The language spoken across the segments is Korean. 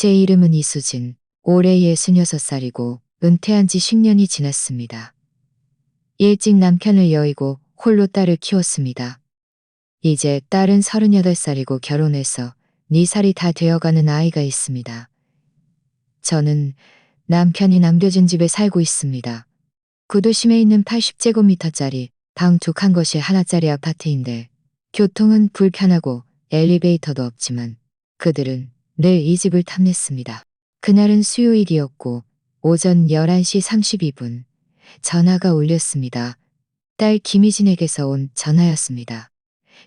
제 이름은 이수진. 올해 66살이고 은퇴한 지 10년이 지났습니다. 일찍 남편을 여의고 홀로 딸을 키웠습니다. 이제 딸은 38살이고 결혼해서 4살이 다 되어가는 아이가 있습니다. 저는 남편이 남겨진 집에 살고 있습니다. 구도심에 있는 80제곱미터짜리 방 2칸 거실 하나짜리 아파트인데 교통은 불편하고 엘리베이터도 없지만 그들은 늘 이 집을 탐냈습니다. 그날은 수요일이었고 오전 11시 32분 전화가 울렸습니다. 딸 김희진에게서 온 전화였습니다.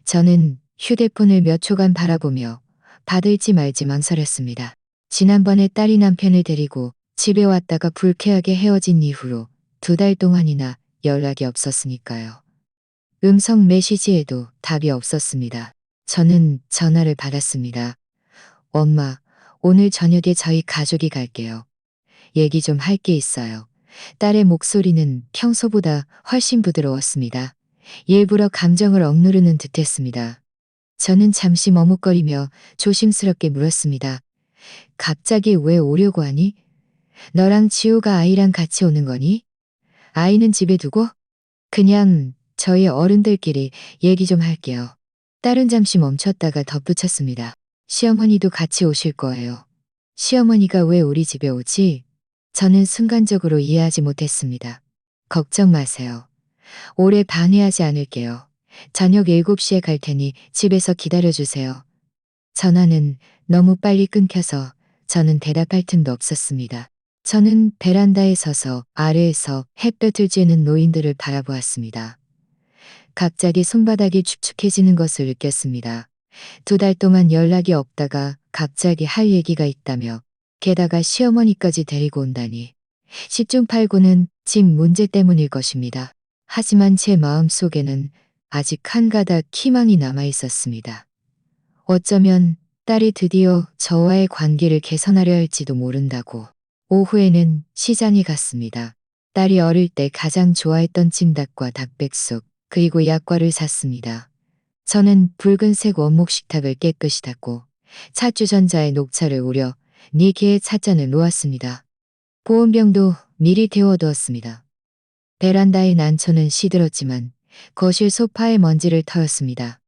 저는 휴대폰을 몇 초간 바라보며 받을지 말지 망설였습니다. 지난번에 딸이 남편을 데리고 집에 왔다가 불쾌하게 헤어진 이후로 2달 동안이나 연락이 없었으니까요. 음성 메시지에도 답이 없었습니다. 저는 전화를 받았습니다. 엄마, 오늘 저녁에 저희 가족이 갈게요. 얘기 좀 할 게 있어요. 딸의 목소리는 평소보다 훨씬 부드러웠습니다. 일부러 감정을 억누르는 듯했습니다. 저는 잠시 머뭇거리며 조심스럽게 물었습니다. 갑자기 왜 오려고 하니? 너랑 지우가 아이랑 같이 오는 거니? 아이는 집에 두고? 그냥 저희 어른들끼리 얘기 좀 할게요. 딸은 잠시 멈췄다가 덧붙였습니다. 시어머니도 같이 오실 거예요. 시어머니가 왜 우리 집에 오지? 저는 순간적으로 이해하지 못했습니다. 걱정 마세요. 오래 방해하지 않을게요. 저녁 7시에 갈 테니 집에서 기다려주세요. 전화는 너무 빨리 끊겨서 저는 대답할 틈도 없었습니다. 저는 베란다에 서서 아래에서 햇볕을 쬐는 노인들을 바라보았습니다. 갑자기 손바닥이 축축해지는 것을 느꼈습니다. 2달 동안 연락이 없다가 갑자기 할 얘기가 있다며 게다가 시어머니까지 데리고 온다니. 시중 팔고는 집 문제 때문일 것입니다. 하지만 제 마음 속에는 아직 한 가닥 희망이 남아 있었습니다. 어쩌면 딸이 드디어 저와의 관계를 개선하려 할지도 모른다고. 오후에는 시장에 갔습니다. 딸이 어릴 때 가장 좋아했던 찜닭과 닭백숙 그리고 약과를 샀습니다. 저는 붉은색 원목 식탁을 깨끗이 닦고 차주전자에 녹차를 우려 4개의 찻잔을 놓았습니다. 보온병도 미리 데워두었습니다. 베란다의 난초는 시들었지만 거실 소파의 먼지를 털었습니다.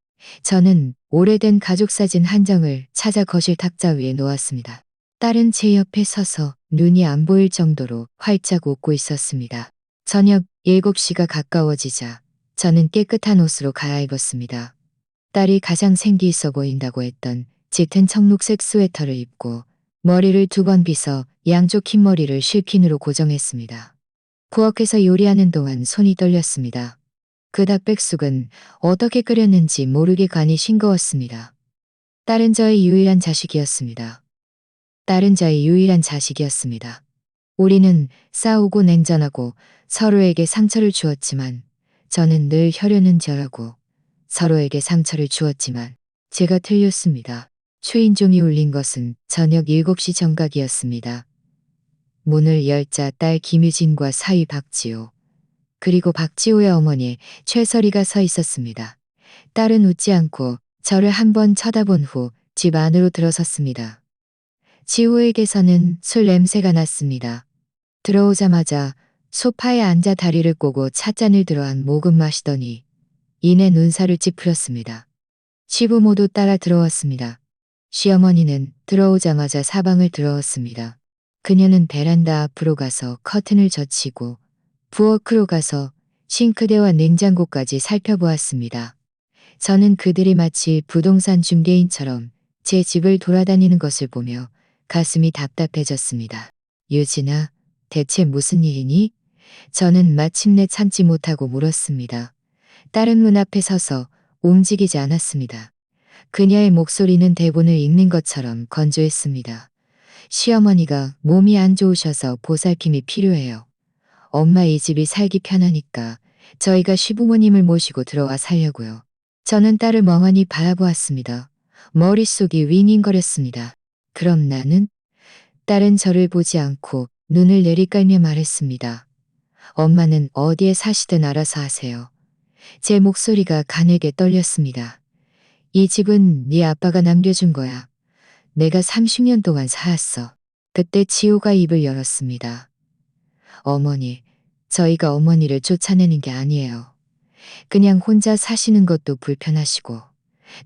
저는 오래된 가족사진 한 장을 찾아 거실 탁자 위에 놓았습니다. 딸은 제 옆에 서서 눈이 안 보일 정도로 활짝 웃고 있었습니다. 저녁 7시가 가까워지자 저는 깨끗한 옷으로 갈아입었습니다. 딸이 가장 생기 있어 보인다고 했던 짙은 청록색 스웨터를 입고 머리를 2번 빗어 양쪽 흰머리를 실핀으로 고정했습니다. 부엌에서 요리하는 동안 손이 떨렸습니다. 그 닭백숙은 어떻게 끓였는지 모르게 간이 싱거웠습니다. 딸은 저의 유일한 자식이었습니다. 우리는 싸우고 냉전하고 서로에게 상처를 주었지만 저는 늘 혈연은 절하고 서로에게 상처를 주었지만 제가 틀렸습니다. 초인종이 울린 것은 저녁 7시 정각이었습니다. 문을 열자 딸 김유진과 사위 박지호 그리고 박지호의 어머니 최설이가 서 있었습니다. 딸은 웃지 않고 저를 한번 쳐다본 후 집 안으로 들어섰습니다. 지호에게서는 술 냄새가 났습니다. 들어오자마자 소파에 앉아 다리를 꼬고 찻잔을 들어 한 모금 마시더니 이내 눈살을 찌푸렸습니다. 시부모도 따라 들어왔습니다. 시어머니는 들어오자마자 사방을 들어왔습니다. 그녀는 베란다 앞으로 가서 커튼을 젖히고 부엌으로 가서 싱크대와 냉장고까지 살펴보았습니다. 저는 그들이 마치 부동산 중개인처럼 제 집을 돌아다니는 것을 보며 가슴이 답답해졌습니다. 유진아, 대체 무슨 일이니? 저는 마침내 참지 못하고 물었습니다. 딸은 문 앞에 서서 움직이지 않았습니다. 그녀의 목소리는 대본을 읽는 것처럼 건조했습니다. 시어머니가 몸이 안 좋으셔서 보살핌이 필요해요. 엄마 이 집이 살기 편하니까 저희가 시부모님을 모시고 들어와 살려고요. 저는 딸을 멍하니 바라보았습니다. 머릿속이 윙윙거렸습니다. 그럼 나는? 딸은 저를 보지 않고 눈을 내리깔며 말했습니다. 엄마는 어디에 사시든 알아서 하세요. 제 목소리가 가늘게 떨렸습니다. 이 집은 네 아빠가 남겨준 거야. 내가 30년 동안 살았어. 그때 지호가 입을 열었습니다. 어머니, 저희가 어머니를 쫓아내는 게 아니에요. 그냥 혼자 사시는 것도 불편하시고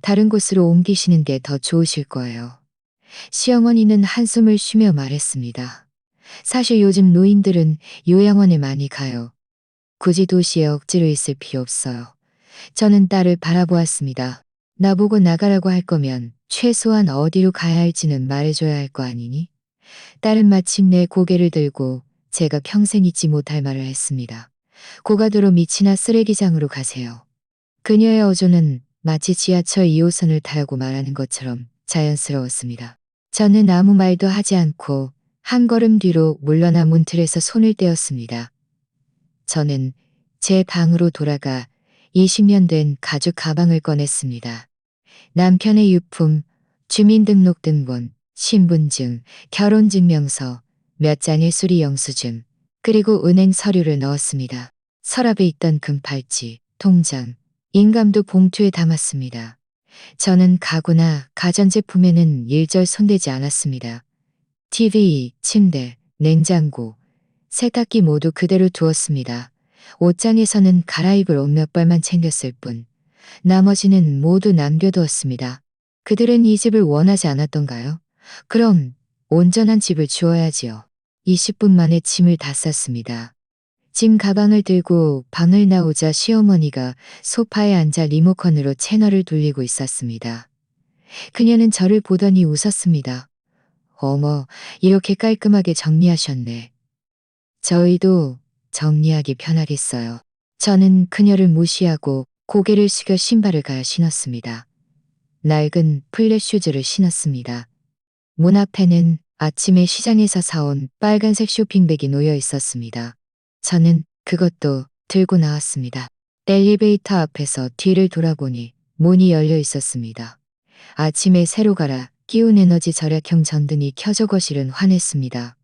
다른 곳으로 옮기시는 게 더 좋으실 거예요. 시어머니는 한숨을 쉬며 말했습니다. 사실 요즘 노인들은 요양원에 많이 가요. 굳이 도시에 억지로 있을 필요 없어요. 저는 딸을 바라보았습니다. 나보고 나가라고 할 거면 최소한 어디로 가야 할지는 말해줘야 할 거 아니니? 딸은 마침내 고개를 들고 제가 평생 잊지 못할 말을 했습니다. 고가도로 밑이나 쓰레기장으로 가세요. 그녀의 어조는 마치 지하철 2호선을 타라고 말하는 것처럼 자연스러웠습니다. 저는 아무 말도 하지 않고 한 걸음 뒤로 물러나 문틀에서 손을 떼었습니다. 저는 제 방으로 돌아가 20년 된 가죽 가방을 꺼냈습니다. 남편의 유품, 주민등록등본, 신분증, 결혼증명서, 몇 장의 수리 영수증, 그리고 은행 서류를 넣었습니다. 서랍에 있던 금팔찌, 통장, 인감도 봉투에 담았습니다. 저는 가구나 가전제품에는 일절 손대지 않았습니다. TV, 침대, 냉장고, 세탁기 모두 그대로 두었습니다. 옷장에서는 갈아입을 옷 몇 벌만 챙겼을 뿐 나머지는 모두 남겨두었습니다. 그들은 이 집을 원하지 않았던가요? 그럼 온전한 집을 주어야지요. 20분 만에 짐을 다 쌌습니다. 짐 가방을 들고 방을 나오자 시어머니가 소파에 앉아 리모컨으로 채널을 돌리고 있었습니다. 그녀는 저를 보더니 웃었습니다. 어머, 이렇게 깔끔하게 정리하셨네. 저희도 정리하기 편하겠어요. 저는 그녀를 무시하고 고개를 숙여 신발을 가야 신었습니다. 낡은 플랫 슈즈를 신었습니다. 문 앞에는 아침에 시장에서 사온 빨간색 쇼핑백이 놓여 있었습니다. 저는 그것도 들고 나왔습니다. 엘리베이터 앞에서 뒤를 돌아보니 문이 열려 있었습니다. 아침에 새로 갈아 끼운 에너지 절약형 전등이 켜져 거실은 환했습니다.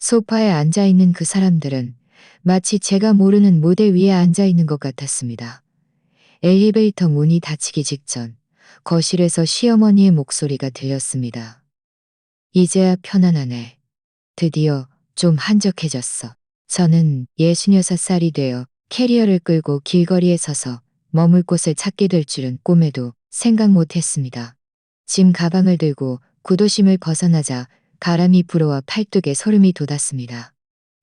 소파에 앉아있는 그 사람들은 마치 제가 모르는 무대 위에 앉아있는 것 같았습니다. 엘리베이터 문이 닫히기 직전 거실에서 시어머니의 목소리가 들렸습니다. 이제야 편안하네. 드디어 좀 한적해졌어. 저는 66살이 되어 캐리어를 끌고 길거리에 서서 머물 곳을 찾게 될 줄은 꿈에도 생각 못했습니다. 짐 가방을 들고 구도심을 벗어나자 가람이 불어와 팔뚝에 소름이 돋았습니다.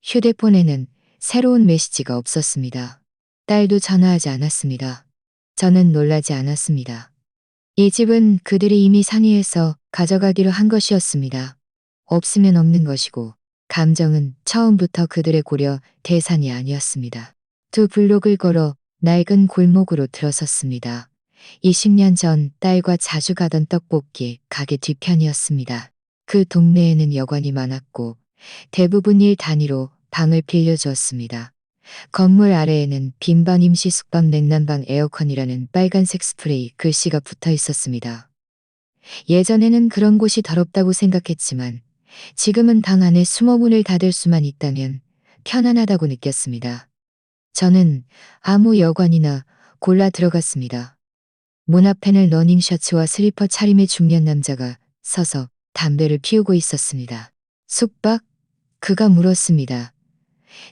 휴대폰에는 새로운 메시지가 없었습니다. 딸도 전화하지 않았습니다. 저는 놀라지 않았습니다. 이 집은 그들이 이미 상의해서 가져가기로 한 것이었습니다. 없으면 없는 것이고 감정은 처음부터 그들의 고려 대상이 아니었습니다. 두 블록을 걸어 낡은 골목으로 들어섰습니다. 20년 전 딸과 자주 가던 떡볶이 가게 뒤편이었습니다. 그 동네에는 여관이 많았고 대부분 일 단위로 방을 빌려주었습니다. 건물 아래에는 빈방 임시 숙박 냉난방 에어컨이라는 빨간색 스프레이 글씨가 붙어 있었습니다. 예전에는 그런 곳이 더럽다고 생각했지만 지금은 방 안에 숨어 문을 닫을 수만 있다면 편안하다고 느꼈습니다. 저는 아무 여관이나 골라 들어갔습니다. 문 앞에는 러닝셔츠와 슬리퍼 차림의 중년 남자가 서서 담배를 피우고 있었습니다. 숙박? 그가 물었습니다.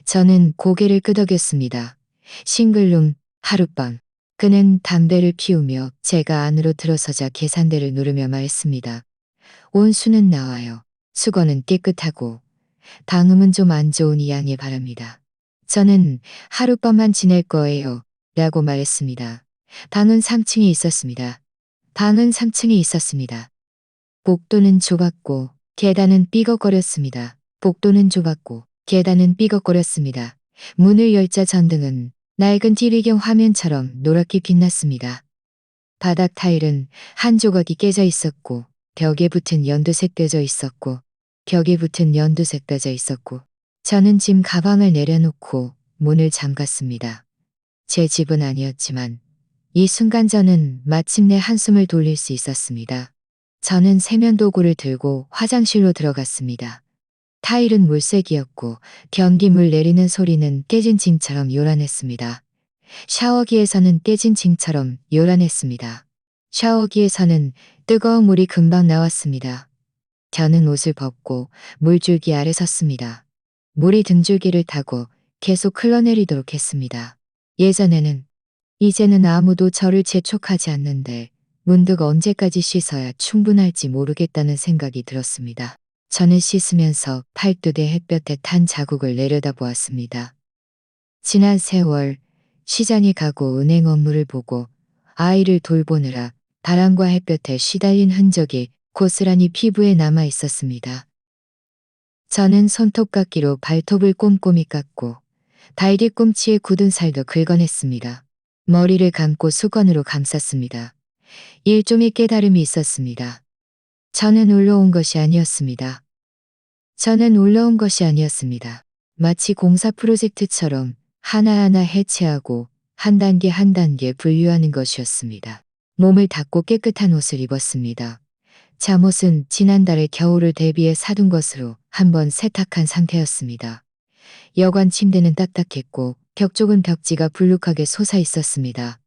저는 고개를 끄덕였습니다. 싱글룸, 하룻밤. 그는 담배를 피우며 제가 안으로 들어서자 계산대를 누르며 말했습니다. 온수는 나와요. 수건은 깨끗하고 방음은 좀 안 좋으니 양해 바랍니다. 저는 하룻밤만 지낼 거예요. 라고 말했습니다. 방은 3층에 있었습니다. 방은 3층에 있었습니다. 복도는 좁았고 계단은 삐걱거렸습니다. 복도는 좁았고 계단은 삐걱거렸습니다. 문을 열자 전등은 낡은 TV경 화면처럼 노랗게 빛났습니다. 바닥 타일은 한 조각이 깨져 있었고 벽에 붙은 연두색 떼져 있었고 벽에 붙은 연두색 떼져 있었고 저는 짐 가방을 내려놓고 문을 잠갔습니다. 제 집은 아니었지만 이 순간 저는 마침내 한숨을 돌릴 수 있었습니다. 저는 세면도구를 들고 화장실로 들어갔습니다. 타일은 물색이었고 변기물 내리는 소리는 깨진 징처럼 요란했습니다. 샤워기에서는 깨진 징처럼 요란했습니다. 샤워기에서는 뜨거운 물이 금방 나왔습니다. 저는 옷을 벗고 물줄기 아래 섰습니다. 물이 등줄기를 타고 계속 흘러내리도록 했습니다. 예전에는, 이제는 아무도 저를 재촉하지 않는데 문득 언제까지 씻어야 충분할지 모르겠다는 생각이 들었습니다. 저는 씻으면서 팔뚝에 햇볕에 탄 자국을 내려다보았습니다. 지난 세월, 시장에 가고 은행 업무를 보고 아이를 돌보느라 바람과 햇볕에 시달린 흔적이 고스란히 피부에 남아 있었습니다. 저는 손톱깎이로 발톱을 꼼꼼히 깎고 발 뒤꿈치에 굳은 살도 긁어냈습니다. 머리를 감고 수건으로 감쌌습니다. 일종의 깨달음이 있었습니다. 저는 올라온 것이 아니었습니다. 저는 올라온 것이 아니었습니다. 마치 공사 프로젝트처럼 하나하나 해체하고 한 단계 한 단계 분류하는 것이었습니다. 몸을 닦고 깨끗한 옷을 입었습니다. 잠옷은 지난달에 겨울을 대비해 사둔 것으로 한번 세탁한 상태였습니다. 여관 침대는 딱딱했고 벽 쪽은 벽지가 불룩하게 솟아 있었습니다.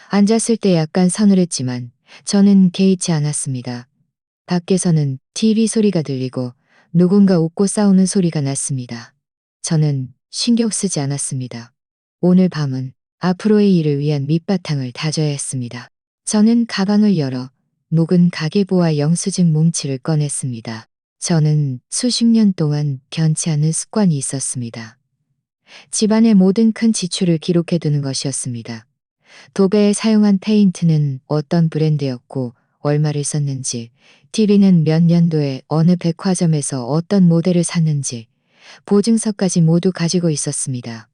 앉았을 때 약간 서늘했지만 저는 개의치 않았습니다. 밖에서는 TV 소리가 들리고 누군가 웃고 싸우는 소리가 났습니다. 저는 신경 쓰지 않았습니다. 오늘 밤은 앞으로의 일을 위한 밑바탕을 다져야 했습니다. 저는 가방을 열어 묵은 가계부와 영수증 뭉치를 꺼냈습니다. 저는 수십 년 동안 변치 않은 습관이 있었습니다. 집안의 모든 큰 지출을 기록해두는 것이었습니다. 도배에 사용한 페인트는 어떤 브랜드였고 얼마를 썼는지, TV는 몇 년도에 어느 백화점에서 어떤 모델을 샀는지 보증서까지 모두 가지고 있었습니다.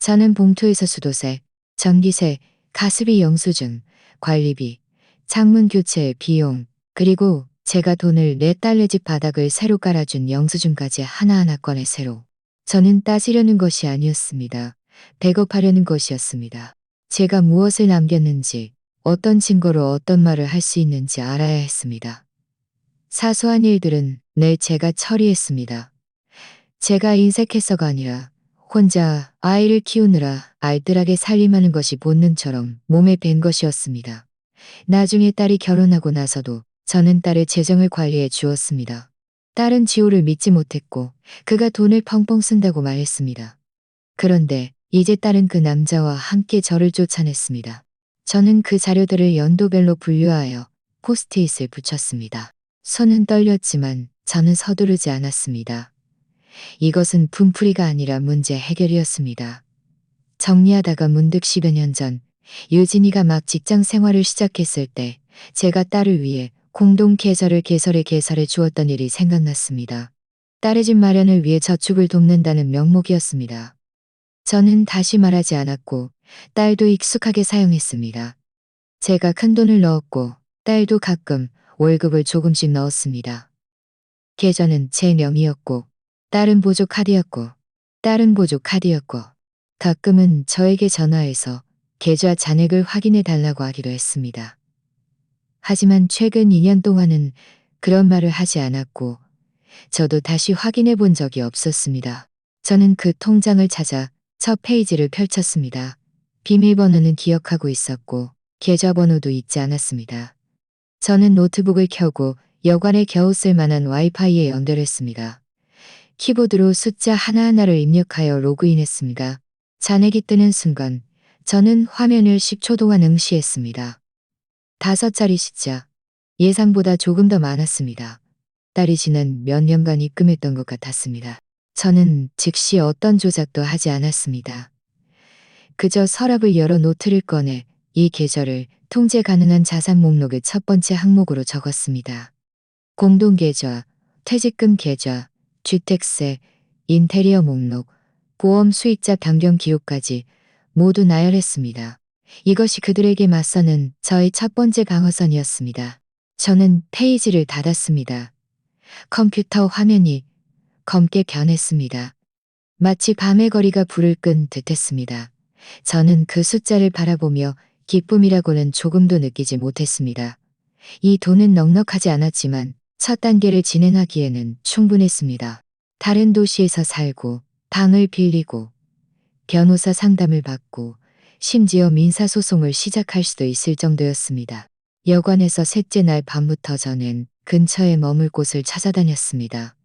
저는 봉투에서 수도세, 전기세, 가스비 영수증, 관리비, 창문 교체 비용, 그리고 제가 돈을 내 딸네 집 바닥을 새로 깔아준 영수증까지 하나하나 꺼내 새로. 저는 따지려는 것이 아니었습니다. 백업하려는 것이었습니다. 제가 무엇을 남겼는지, 어떤 증거로 어떤 말을 할 수 있는지 알아야 했습니다. 사소한 일들은 늘 제가 처리했습니다. 제가 인색해서가 아니라 혼자 아이를 키우느라 알뜰하게 살림하는 것이 본능처럼 몸에 밴 것이었습니다. 나중에 딸이 결혼하고 나서도 저는 딸의 재정을 관리해 주었습니다. 딸은 지호를 믿지 못했고 그가 돈을 펑펑 쓴다고 말했습니다. 그런데 이제 딸은 그 남자와 함께 저를 쫓아냈습니다. 저는 그 자료들을 연도별로 분류하여 포스트잇을 붙였습니다. 손은 떨렸지만 저는 서두르지 않았습니다. 이것은 분풀이가 아니라 문제 해결이었습니다. 정리하다가 문득 10여 년 전 유진이가 막 직장 생활을 시작했을 때 제가 딸을 위해 공동 계좌를 개설해 주었던 일이 생각났습니다. 딸의 집 마련을 위해 저축을 돕는다는 명목이었습니다. 저는 다시 말하지 않았고 딸도 익숙하게 사용했습니다. 제가 큰돈을 넣었고 딸도 가끔 월급을 조금씩 넣었습니다. 계좌는 제 명의였고 딸은 보조 카드였고 가끔은 저에게 전화해서 계좌 잔액을 확인해 달라고 하기도 했습니다. 하지만 최근 2년 동안은 그런 말을 하지 않았고 저도 다시 확인해 본 적이 없었습니다. 저는 그 통장을 찾아 첫 페이지를 펼쳤습니다. 비밀번호는 기억하고 있었고 계좌번호도 잊지 않았습니다. 저는 노트북을 켜고 여관에 겨우 쓸 만한 와이파이에 연결했습니다. 키보드로 숫자 하나하나를 입력하여 로그인했습니다. 잔액이 뜨는 순간 저는 화면을 10초 동안 응시했습니다. 5자리 숫자. 예상보다 조금 더 많았습니다. 딸이 지난 몇 년간 입금했던 것 같았습니다. 저는 즉시 어떤 조작도 하지 않았습니다. 그저 서랍을 열어 노트를 꺼내 이 계좌를 통제 가능한 자산 목록의 첫 번째 항목으로 적었습니다. 공동계좌, 퇴직금 계좌, 주택세, 인테리어 목록, 보험 수익자 변경 기호까지 모두 나열했습니다. 이것이 그들에게 맞서는 저의 첫 번째 방어선이었습니다. 저는 페이지를 닫았습니다. 컴퓨터 화면이 검게 변했습니다. 마치 밤의 거리가 불을 끈 듯했습니다. 저는 그 숫자를 바라보며 기쁨이라고는 조금도 느끼지 못했습니다. 이 돈은 넉넉하지 않았지만 첫 단계를 진행하기에는 충분했습니다. 다른 도시에서 살고 방을 빌리고 변호사 상담을 받고 심지어 민사소송을 시작할 수도 있을 정도였습니다. 여관에서 셋째 날 밤부터 저는 근처에 머물 곳을 찾아다녔습니다.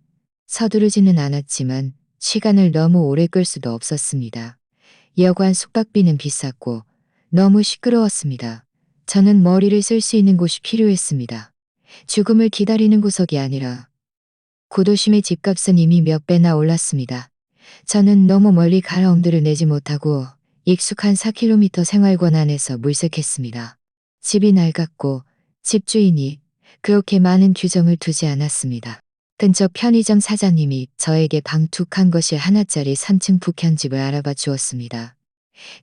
서두르지는 않았지만 시간을 너무 오래 끌 수도 없었습니다. 여관 숙박비는 비쌌고 너무 시끄러웠습니다. 저는 머리를 쓸 수 있는 곳이 필요했습니다. 죽음을 기다리는 구석이 아니라 구도심의 집값은 이미 몇 배나 올랐습니다. 저는 너무 멀리 갈 엄두를 내지 못하고 익숙한 4km 생활권 안에서 물색했습니다. 집이 낡았고 집주인이 그렇게 많은 규정을 두지 않았습니다. 근처 편의점 사장님이 저에게 방툭한 것이 하나짜리 3층 북현집을 알아봐 주었습니다.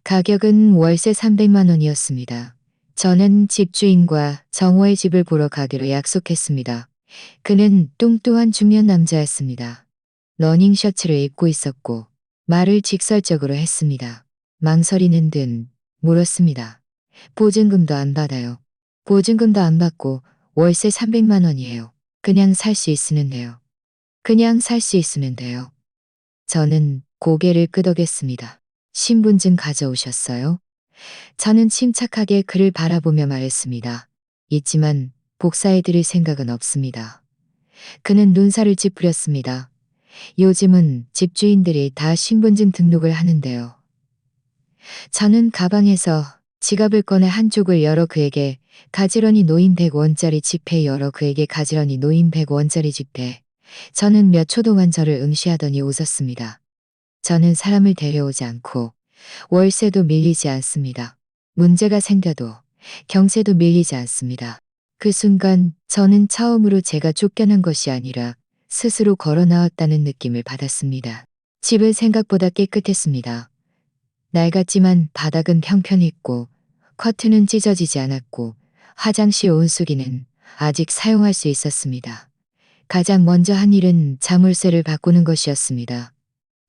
가격은 월세 300만 원이었습니다. 저는 집주인과 정호의 집을 보러 가기로 약속했습니다. 그는 뚱뚱한 중년 남자였습니다. 러닝 셔츠를 입고 있었고 말을 직설적으로 했습니다. 망설이는 듯 물었습니다. 보증금도 안 받아요. 보증금도 안 받고 월세 300만 원이에요. 그냥 살 수 있으면 돼요. 그냥 살 수 있으면 돼요. 저는 고개를 끄덕였습니다. 신분증 가져오셨어요? 저는 침착하게 그를 바라보며 말했습니다. 있지만 복사해드릴 생각은 없습니다. 그는 눈살을 찌푸렸습니다. 요즘은 집주인들이 다 신분증 등록을 하는데요. 저는 가방에서 지갑을 꺼내 한쪽을 열어 그에게 가지런히 놓인 100원짜리 지폐 열어 그에게 가지런히 놓인 100원짜리 지폐. 저는 몇 초 동안 저를 응시하더니 웃었습니다. 저는 사람을 데려오지 않고 월세도 밀리지 않습니다. 문제가 생겨도 경세도 밀리지 않습니다. 그 순간 저는 처음으로 제가 쫓겨난 것이 아니라 스스로 걸어 나왔다는 느낌을 받았습니다. 집은 생각보다 깨끗했습니다. 낡았지만 바닥은 평평했고 커튼은 찢어지지 않았고 화장실 온수기는 아직 사용할 수 있었습니다. 가장 먼저 한 일은 자물쇠를 바꾸는 것이었습니다.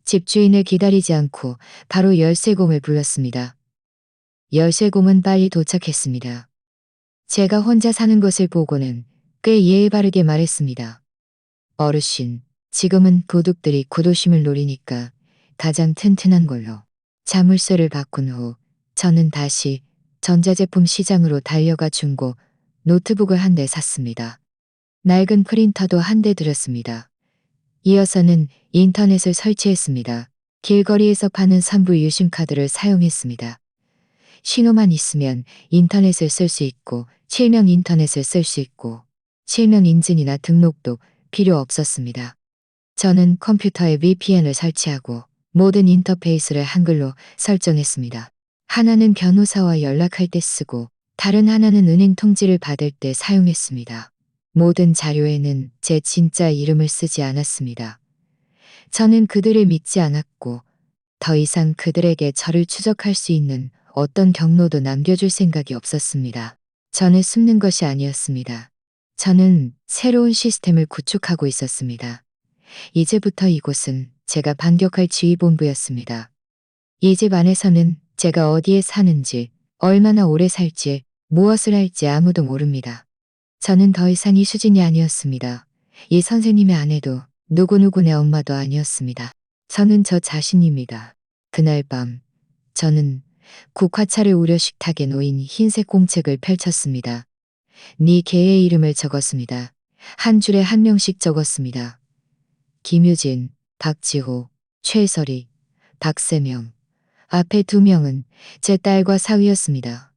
집주인을 기다리지 않고 바로 열쇠공을 불렀습니다. 열쇠공은 빨리 도착했습니다. 제가 혼자 사는 것을 보고는 꽤 예의 바르게 말했습니다. 어르신, 지금은 도둑들이 구도심을 노리니까 가장 튼튼한 걸로. 자물쇠를 바꾼 후 저는 다시 전자제품 시장으로 달려가 중고 노트북을 한 대 샀습니다. 낡은 프린터도 한 대 들였습니다. 이어서는 인터넷을 설치했습니다. 길거리에서 파는 선불 유심카드를 사용했습니다. 신호만 있으면 인터넷을 쓸 수 있고 실명 인터넷을 쓸 수 있고 실명 인증이나 등록도 필요 없었습니다. 저는 컴퓨터에 VPN을 설치하고 모든 인터페이스를 한글로 설정했습니다. 하나는 변호사와 연락할 때 쓰고 다른 하나는 은행 통지를 받을 때 사용했습니다. 모든 자료에는 제 진짜 이름을 쓰지 않았습니다. 저는 그들을 믿지 않았고 더 이상 그들에게 저를 추적할 수 있는 어떤 경로도 남겨줄 생각이 없었습니다. 저는 숨는 것이 아니었습니다. 저는 새로운 시스템을 구축하고 있었습니다. 이제부터 이곳은 제가 반격할 지휘본부였습니다. 이 집 안에서는 제가 어디에 사는지, 얼마나 오래 살지, 무엇을 할지 아무도 모릅니다. 저는 더 이상 이 수진이 아니었습니다. 이 선생님의 아내도 누구누구네 엄마도 아니었습니다. 저는 저 자신입니다. 그날 밤 저는 국화차를 우려 식탁에 놓인 흰색 공책을 펼쳤습니다. 네 개의 이름을 적었습니다. 한 줄에 한 명씩 적었습니다. 김유진, 박지호, 최설이, 박세명. 앞에 2명은 제 딸과 사위였습니다.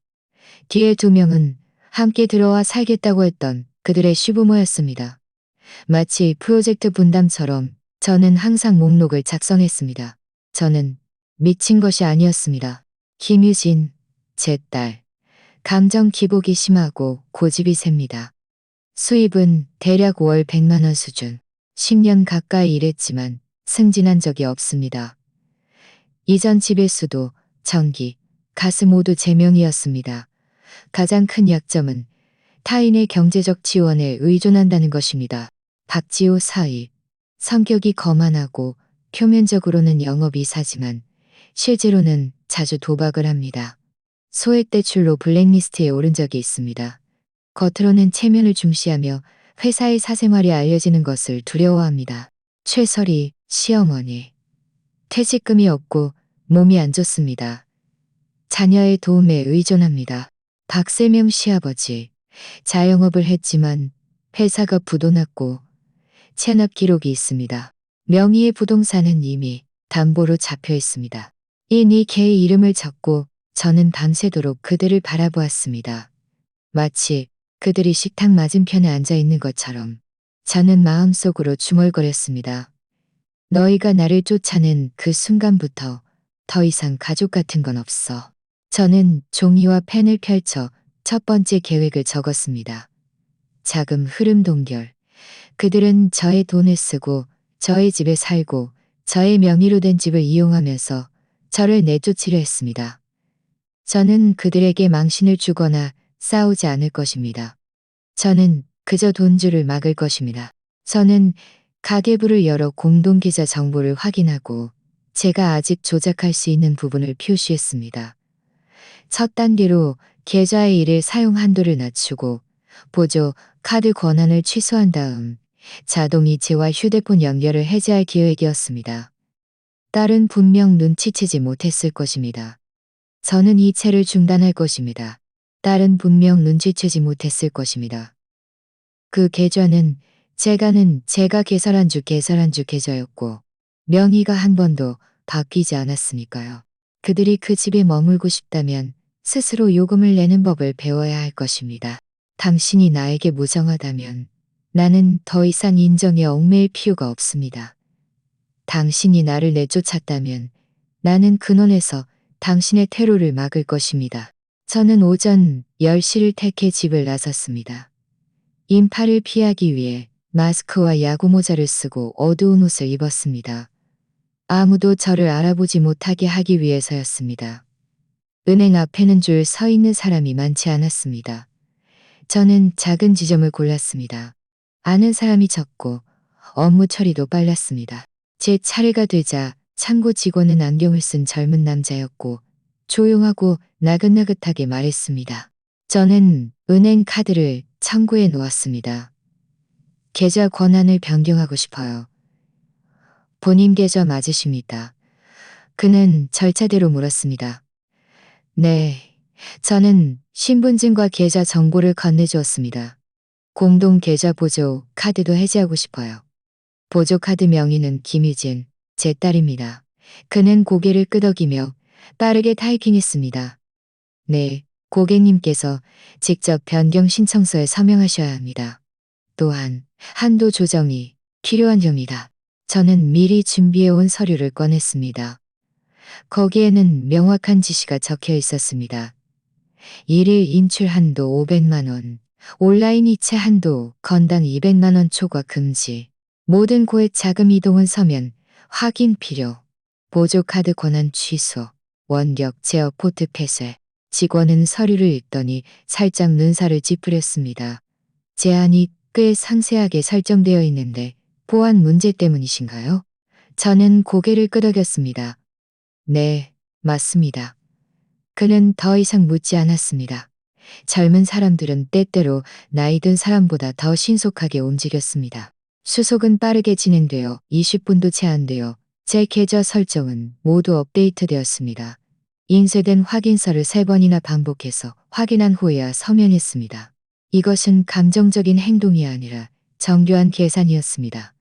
뒤에 2명은 함께 들어와 살겠다고 했던 그들의 시부모였습니다. 마치 프로젝트 분담처럼 저는 항상 목록을 작성했습니다. 저는 미친 것이 아니었습니다. 김유진, 제 딸. 감정 기복이 심하고 고집이 셉니다. 수입은 대략 월 100만 원 수준. 10년 가까이 일했지만 승진한 적이 없습니다. 이전 집의 수도, 전기, 가스 모두 제 명이었습니다. 가장 큰 약점은 타인의 경제적 지원에 의존한다는 것입니다. 박지호 사위. 성격이 거만하고 표면적으로는 영업이사지만 실제로는 자주 도박을 합니다. 소액 대출로 블랙리스트에 오른 적이 있습니다. 겉으로는 체면을 중시하며 회사의 사생활이 알려지는 것을 두려워합니다. 최설이 시어머니. 퇴직금이 없고 몸이 안 좋습니다. 자녀의 도움에 의존합니다. 박세명 시아버지. 자영업을 했지만 회사가 부도났고 체납 기록이 있습니다. 명의의 부동산은 이미 담보로 잡혀 있습니다. 이니 개의 이름을 적고 저는 밤새도록 그들을 바라보았습니다. 마치 그들이 식탁 맞은편에 앉아 있는 것처럼 저는 마음속으로 중얼거렸습니다. 너희가 나를 쫓아낸 그 순간부터 더 이상 가족 같은 건 없어. 저는 종이와 펜을 펼쳐 첫 번째 계획을 적었습니다. 자금 흐름 동결. 그들은 저의 돈을 쓰고 저의 집에 살고 저의 명의로 된 집을 이용하면서 저를 내쫓으려 했습니다. 저는 그들에게 망신을 주거나 싸우지 않을 것입니다. 저는 그저 돈줄을 막을 것입니다. 저는 가계부를 열어 공동계좌 정보를 확인하고 제가 아직 조작할 수 있는 부분을 표시했습니다. 첫 단계로 계좌의 일일 사용 한도를 낮추고 보조 카드 권한을 취소한 다음 자동이체와 휴대폰 연결을 해제할 계획이었습니다. 딸은 분명 눈치채지 못했을 것입니다. 저는 이체를 중단할 것입니다. 딸은 분명 눈치채지 못했을 것입니다. 그 계좌는 제가 개설한 주 계좌였고 명의가 한 번도 바뀌지 않았으니까요. 그들이 그 집에 머물고 싶다면 스스로 요금을 내는 법을 배워야 할 것입니다. 당신이 나에게 무정하다면 나는 더 이상 인정에 얽매일 필요가 없습니다. 당신이 나를 내쫓았다면 나는 근원에서 당신의 퇴로를 막을 것입니다. 저는 오전 10시를 택해 집을 나섰습니다. 인파를 피하기 위해 마스크와 야구모자를 쓰고 어두운 옷을 입었습니다. 아무도 저를 알아보지 못하게 하기 위해서였습니다. 은행 앞에는 줄 서 있는 사람이 많지 않았습니다. 저는 작은 지점을 골랐습니다. 아는 사람이 적고 업무 처리도 빨랐습니다. 제 차례가 되자 창고 직원은 안경을 쓴 젊은 남자였고 조용하고 나긋나긋하게 말했습니다. 저는 은행 카드를 창고에 놓았습니다. 계좌 권한을 변경하고 싶어요. 본인 계좌 맞으십니까? 그는 절차대로 물었습니다. 네, 저는 신분증과 계좌 정보를 건네주었습니다. 공동 계좌 보조 카드도 해지하고 싶어요. 보조 카드 명의는 김유진, 제 딸입니다. 그는 고개를 끄덕이며 빠르게 타이핑했습니다. 네, 고객님께서 직접 변경 신청서에 서명하셔야 합니다. 또한 한도 조정이 필요한 점이다. 저는 미리 준비해온 서류를 꺼냈습니다. 거기에는 명확한 지시가 적혀 있었습니다. 일일 인출 한도 500만 원, 온라인 이체 한도 건당 200만 원 초과 금지, 모든 고액 자금 이동은 서면 확인 필요, 보조카드 권한 취소, 원격 제어 포트 폐쇄. 직원은 서류를 읽더니 살짝 눈살을 찌푸렸습니다. 제한이 꽤 상세하게 설정되어 있는데 보안 문제 때문이신가요? 저는 고개를 끄덕였습니다. 네, 맞습니다. 그는 더 이상 묻지 않았습니다. 젊은 사람들은 때때로 나이 든 사람보다 더 신속하게 움직였습니다. 수속은 빠르게 진행되어 20분도 채 안 되어 제 계좌 설정은 모두 업데이트되었습니다. 인쇄된 확인서를 3번이나 반복해서 확인한 후에야 서명했습니다. 이것은 감정적인 행동이 아니라 정교한 계산이었습니다.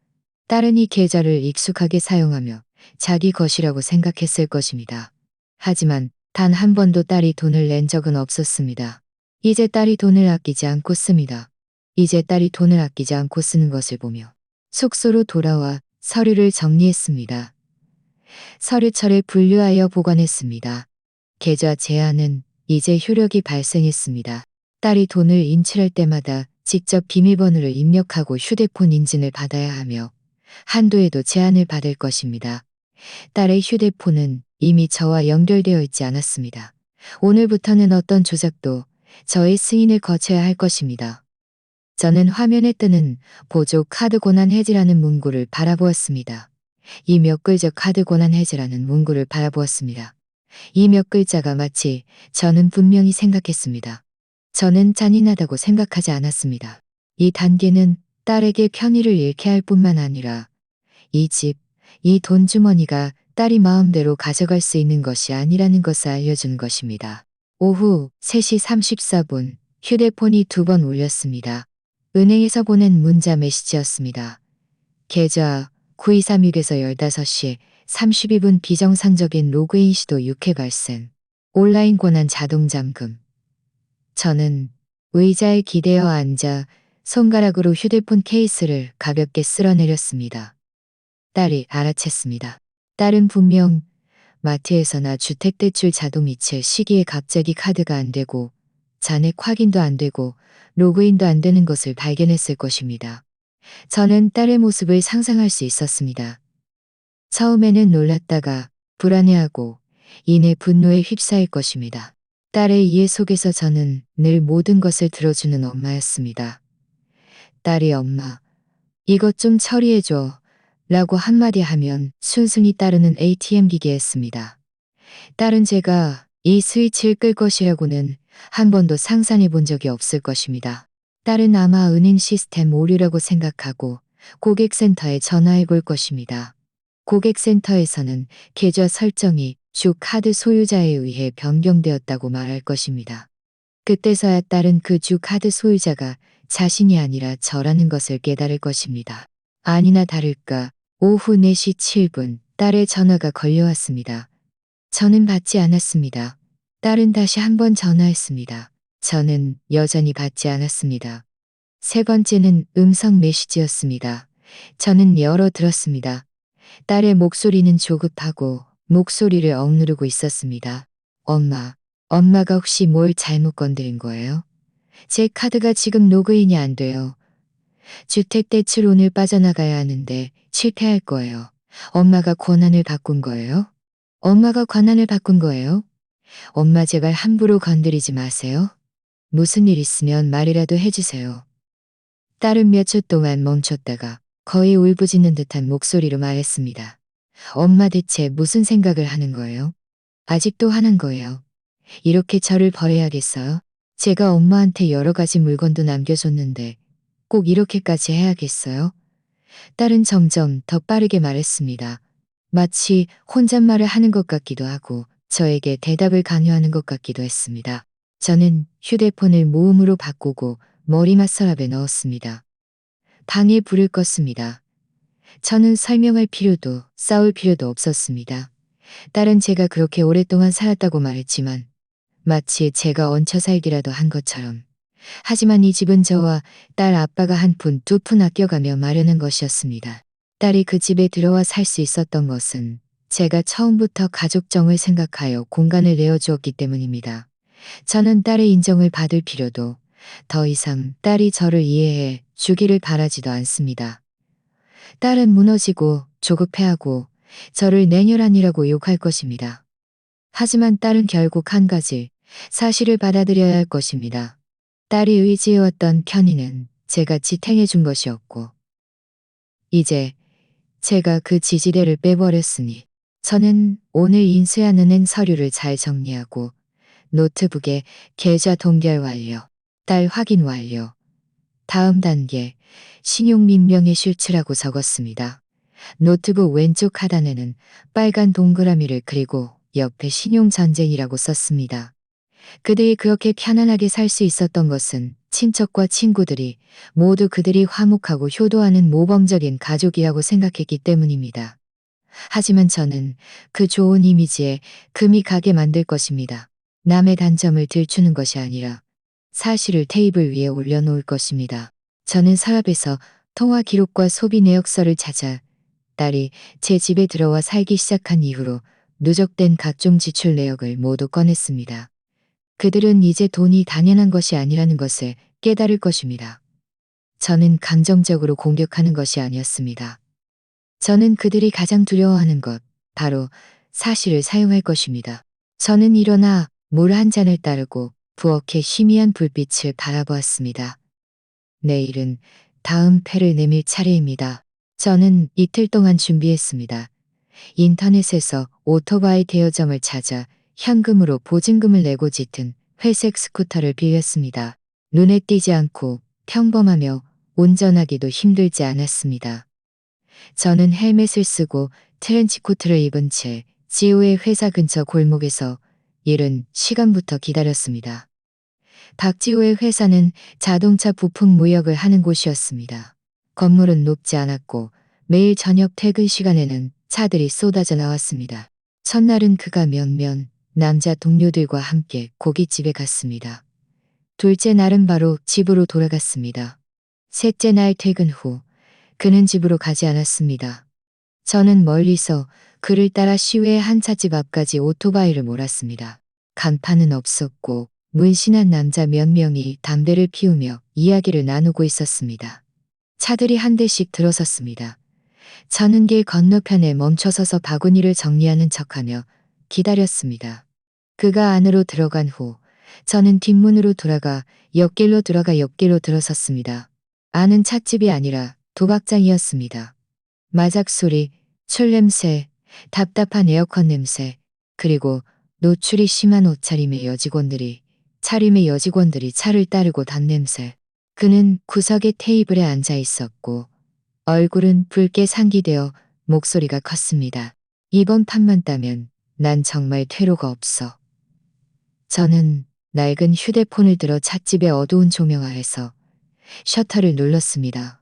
딸은 이 계좌를 익숙하게 사용하며 자기 것이라고 생각했을 것입니다. 하지만 단 한 번도 딸이 돈을 낸 적은 없었습니다. 이제 딸이 돈을 아끼지 않고 씁니다. 이제 딸이 돈을 아끼지 않고 쓰는 것을 보며 숙소로 돌아와 서류를 정리했습니다. 서류철에 분류하여 보관했습니다. 계좌 제한은 이제 효력이 발생했습니다. 딸이 돈을 인출할 때마다 직접 비밀번호를 입력하고 휴대폰 인증을 받아야 하며 한도에도 제한을 받을 것입니다. 딸의 휴대폰은 이미 저와 연결되어 있지 않았습니다. 오늘부터는 어떤 조작도 저의 승인을 거쳐야 할 것입니다. 저는 화면에 뜨는 보조 카드 권한 해지라는 문구를 바라보았습니다. 이 몇 글자 카드 권한 해지라는 문구를 바라보았습니다. 이 몇 글자가 마치 저는 분명히 생각했습니다. 저는 잔인하다고 생각하지 않았습니다. 이 단계는 딸에게 편의를 잃게 할 뿐만 아니라 이 집, 이 돈주머니가 딸이 마음대로 가져갈 수 있는 것이 아니라는 것을 알려준 것입니다. 오후 3시 34분 휴대폰이 2번 울렸습니다. 은행에서 보낸 문자 메시지였습니다. 계좌 9236에서 15시 32분 비정상적인 로그인 시도 6회 발생. 온라인 권한 자동 잠금. 저는 의자에 기대어 앉아 손가락으로 휴대폰 케이스를 가볍게 쓸어내렸습니다. 딸이 알아챘습니다. 딸은 분명 마트에서나 주택대출 자동이체 시기에 갑자기 카드가 안 되고 잔액 확인도 안 되고 로그인도 안 되는 것을 발견했을 것입니다. 저는 딸의 모습을 상상할 수 있었습니다. 처음에는 놀랐다가 불안해하고 이내 분노에 휩싸일 것입니다. 딸의 이해 속에서 저는 늘 모든 것을 들어주는 엄마였습니다. 딸이 엄마, 이것 좀 처리해줘 라고 한마디 하면 순순히 따르는 ATM 기계였습니다. 딸은 제가 이 스위치를 끌 것이라고는 한 번도 상상해 본 적이 없을 것입니다. 딸은 아마 은행 시스템 오류라고 생각하고 고객센터에 전화해 볼 것입니다. 고객센터에서는 계좌 설정이 주 카드 소유자에 의해 변경되었다고 말할 것입니다. 그때서야 딸은 그 주 카드 소유자가 자신이 아니라 저라는 것을 깨달을 것입니다. 아니나 다를까 오후 4시 7분 딸의 전화가 걸려왔습니다. 저는 받지 않았습니다. 딸은 다시 한 번 전화했습니다. 저는 여전히 받지 않았습니다. 세 번째는 음성 메시지였습니다. 저는 열어 들었습니다. 딸의 목소리는 조급하고 목소리를 억누르고 있었습니다. 엄마, 엄마가 혹시 뭘 잘못 건드린 거예요? 제 카드가 지금 로그인이 안 돼요. 주택대출 오늘 빠져나가야 하는데 실패할 거예요. 엄마가 권한을 바꾼 거예요? 엄마가 권한을 바꾼 거예요? 엄마 제발 함부로 건드리지 마세요. 무슨 일 있으면 말이라도 해주세요. 딸은 몇 초 동안 멈췄다가 거의 울부짖는 듯한 목소리로 말했습니다. 엄마 대체 무슨 생각을 하는 거예요? 아직도 화난 거예요. 이렇게 저를 버려야겠어요? 제가 엄마한테 여러 가지 물건도 남겨줬는데 꼭 이렇게까지 해야겠어요? 딸은 점점 더 빠르게 말했습니다. 마치 혼잣말을 하는 것 같기도 하고 저에게 대답을 강요하는 것 같기도 했습니다. 저는 휴대폰을 모음으로 바꾸고 머리맡 서랍에 넣었습니다. 방에 불을 껐습니다. 저는 설명할 필요도 싸울 필요도 없었습니다. 딸은 제가 그렇게 오랫동안 살았다고 말했지만 마치 제가 얹혀 살기라도 한 것처럼. 하지만 이 집은 저와 딸 아빠가 한 푼 두 푼 아껴가며 마련한 것이었습니다. 딸이 그 집에 들어와 살 수 있었던 것은 제가 처음부터 가족정을 생각하여 공간을 내어주었기 때문입니다. 저는 딸의 인정을 받을 필요도 더 이상 딸이 저를 이해해 주기를 바라지도 않습니다. 딸은 무너지고 조급해하고 저를 내녀란이라고 욕할 것입니다. 하지만 딸은 결국 한 가지 사실을 받아들여야 할 것입니다. 딸이 의지해왔던 편의는 제가 지탱해 준 것이었고 이제 제가 그 지지대를 빼버렸으니 저는 오늘 인수한 은행 서류를 잘 정리하고 노트북에 계좌 동결 완료, 딸 확인 완료, 다음 단계 신용 민명의 실추라고 적었습니다. 노트북 왼쪽 하단에는 빨간 동그라미를 그리고 옆에 신용 전쟁이라고 썼습니다. 그들이 그렇게 편안하게 살 수 있었던 것은 친척과 친구들이 모두 그들이 화목하고 효도하는 모범적인 가족이라고 생각했기 때문입니다. 하지만 저는 그 좋은 이미지에 금이 가게 만들 것입니다. 남의 단점을 들추는 것이 아니라 사실을 테이블 위에 올려놓을 것입니다. 저는 서랍에서 통화 기록과 소비 내역서를 찾아 딸이 제 집에 들어와 살기 시작한 이후로 누적된 각종 지출 내역을 모두 꺼냈습니다. 그들은 이제 돈이 당연한 것이 아니라는 것을 깨달을 것입니다. 저는 감정적으로 공격하는 것이 아니었습니다. 저는 그들이 가장 두려워하는 것, 바로 사실을 사용할 것입니다. 저는 일어나 물 한 잔을 따르고 부엌의 희미한 불빛을 바라보았습니다. 내일은 다음 패를 내밀 차례입니다. 저는 이틀 동안 준비했습니다. 인터넷에서 오토바이 대여점을 찾아 현금으로 보증금을 내고 짙은 회색 스쿠터를 빌렸습니다. 눈에 띄지 않고 평범하며 운전하기도 힘들지 않았습니다. 저는 헬멧을 쓰고 트렌치코트를 입은 채 지우의 회사 근처 골목에서 이른 시간부터 기다렸습니다. 박지호의 회사는 자동차 부품 무역을 하는 곳이었습니다. 건물은 높지 않았고 매일 저녁 퇴근 시간에는 차들이 쏟아져 나왔습니다. 첫날은 그가 몇몇 남자 동료들과 함께 고깃집에 갔습니다. 둘째 날은 바로 집으로 돌아갔습니다. 셋째 날 퇴근 후 그는 집으로 가지 않았습니다. 저는 멀리서 그를 따라 시외의 한 찻집 앞까지 오토바이를 몰았습니다. 간판은 없었고 문신한 남자 몇 명이 담배를 피우며 이야기를 나누고 있었습니다. 차들이 한 대씩 들어섰습니다. 저는 길 건너편에 멈춰서서 바구니를 정리하는 척하며 기다렸습니다. 그가 안으로 들어간 후 저는 뒷문으로 돌아가 옆길로 들어섰습니다. 안은 찻집이 아니라 도박장이었습니다. 마작 소리, 술 냄새, 답답한 에어컨 냄새, 그리고 노출이 심한 옷차림의 여직원들이 차를 따르고 단 냄새. 그는 구석의 테이블에 앉아 있었고 얼굴은 붉게 상기되어 목소리가 컸습니다. 이번 판만 따면 난 정말 퇴로가 없어. 저는 낡은 휴대폰을 들어 찻집의 어두운 조명 아래서 셔터를 눌렀습니다.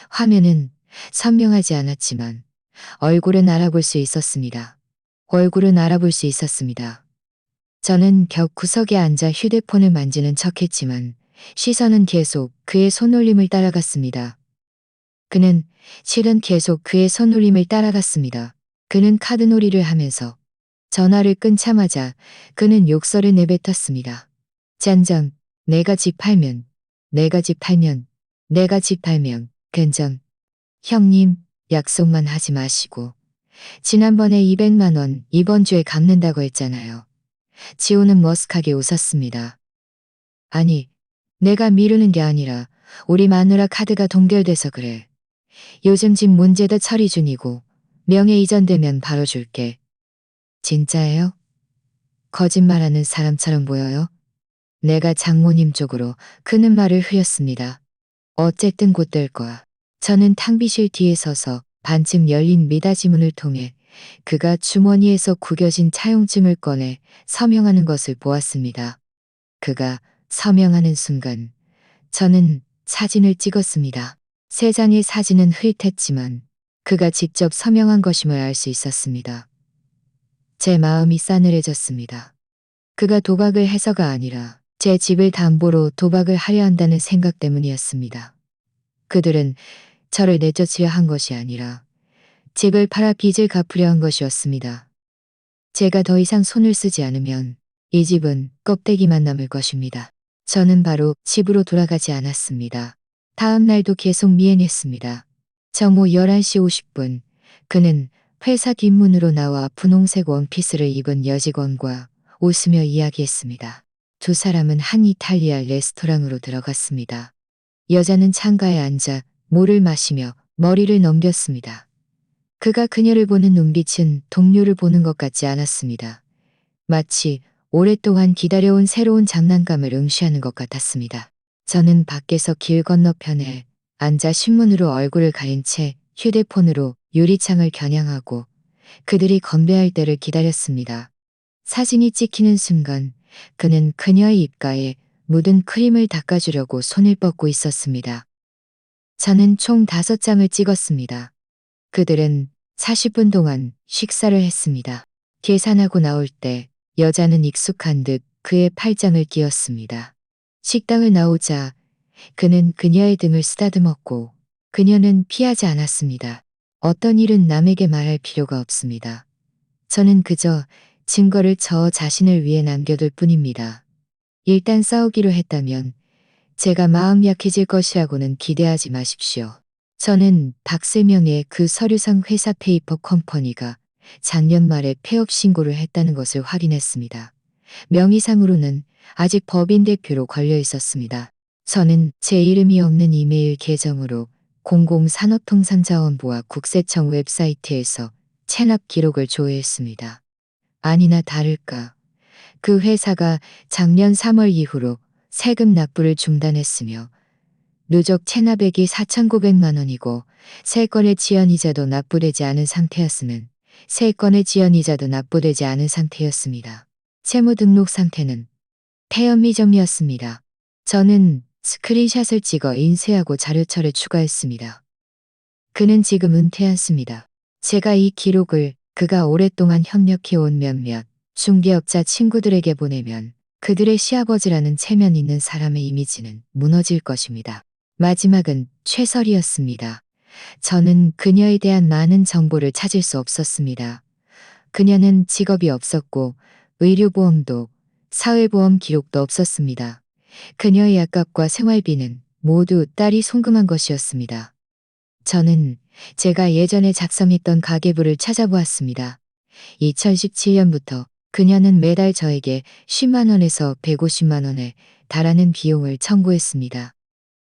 화면은 선명하지 않았지만 얼굴은 알아볼 수 있었습니다. 저는 벽 구석에 앉아 휴대폰을 만지는 척했지만 시선은 계속 그의 손놀림을 따라갔습니다. 그는 카드놀이를 하면서 전화를 끊자마자 그는 욕설을 내뱉었습니다. 짠전, 내가 집 팔면, 괜전. 형님, 약속만 하지 마시고. 지난번에 200만 원 이번 주에 갚는다고 했잖아요. 지호는 머쓱하게 웃었습니다. 아니, 내가 미루는 게 아니라 우리 마누라 카드가 동결돼서 그래. 요즘 집 문제도 처리 중이고 명예 이전되면 바로 줄게. 진짜예요? 거짓말하는 사람처럼 보여요? 내가 장모님 쪽으로 크는 말을 흐렸습니다. 어쨌든 곧 될 거야. 저는 탕비실 뒤에 서서 반쯤 열린 미닫이 문을 통해 그가 주머니에서 구겨진 차용증을 꺼내 서명하는 것을 보았습니다. 그가 서명하는 순간 저는 사진을 찍었습니다. 세 장의 사진은 흐릿했지만 그가 직접 서명한 것임을 알 수 있었습니다. 제 마음이 싸늘해졌습니다. 그가 도박을 해서가 아니라 제 집을 담보로 도박을 하려 한다는 생각 때문이었습니다. 그들은 저를 내쫓으려 한 것이 아니라 집을 팔아 빚을 갚으려 한 것이었습니다. 제가 더 이상 손을 쓰지 않으면 이 집은 껍데기만 남을 것입니다. 저는 바로 집으로 돌아가지 않았습니다. 다음 날도 계속 미행했습니다. 정오 11시 50분 그는 회사 뒷문으로 나와 분홍색 원피스를 입은 여직원과 웃으며 이야기했습니다. 두 사람은 한 이탈리아 레스토랑으로 들어갔습니다. 여자는 창가에 앉아 물을 마시며 머리를 넘겼습니다. 그가 그녀를 보는 눈빛은 동료를 보는 것 같지 않았습니다. 마치 오랫동안 기다려온 새로운 장난감을 응시하는 것 같았습니다. 저는 밖에서 길 건너편에 앉아 신문으로 얼굴을 가린 채 휴대폰으로 유리창을 겨냥하고 그들이 건배할 때를 기다렸습니다. 사진이 찍히는 순간 그는 그녀의 입가에 묻은 크림을 닦아주려고 손을 뻗고 있었습니다. 저는 총 5장을 찍었습니다. 그들은 40분 동안 식사를 했습니다. 계산하고 나올 때 여자는 익숙한 듯 그의 팔짱을 끼웠습니다. 식당을 나오자 그는 그녀의 등을 쓰다듬었고 그녀는 피하지 않았습니다. 어떤 일은 남에게 말할 필요가 없습니다. 저는 그저 증거를 저 자신을 위해 남겨둘 뿐입니다. 일단 싸우기로 했다면 제가 마음 약해질 것이라고는 기대하지 마십시오. 저는 박세명의 그 서류상 회사 페이퍼 컴퍼니가 작년 말에 폐업 신고를 했다는 것을 확인했습니다. 명의상으로는 아직 법인 대표로 걸려 있었습니다. 저는 제 이름이 없는 이메일 계정으로 공공산업통상자원부와 국세청 웹사이트에서 체납 기록을 조회했습니다. 아니나 다를까 그 회사가 작년 3월 이후로 세금 납부를 중단했으며 누적 체납액이 4,900만 원이고 3건의 지연이자도 납부되지 않은 상태였습니다. 채무 등록 상태는 폐업 미정이었습니다. 저는 스크린샷을 찍어 인쇄하고 자료철에 추가했습니다. 그는 지금 은퇴했습니다. 제가 이 기록을 그가 오랫동안 협력해온 몇몇 중개업자 친구들에게 보내면 그들의 시아버지라는 체면 있는 사람의 이미지는 무너질 것입니다. 마지막은 최설이었습니다. 저는 그녀에 대한 많은 정보를 찾을 수 없었습니다. 그녀는 직업이 없었고 의료보험도 사회보험 기록도 없었습니다. 그녀의 약값과 생활비는 모두 딸이 송금한 것이었습니다. 저는 제가 예전에 작성했던 가계부를 찾아보았습니다. 2017년부터 그녀는 매달 저에게 10만 원에서 150만 원에 달하는 비용을 청구했습니다.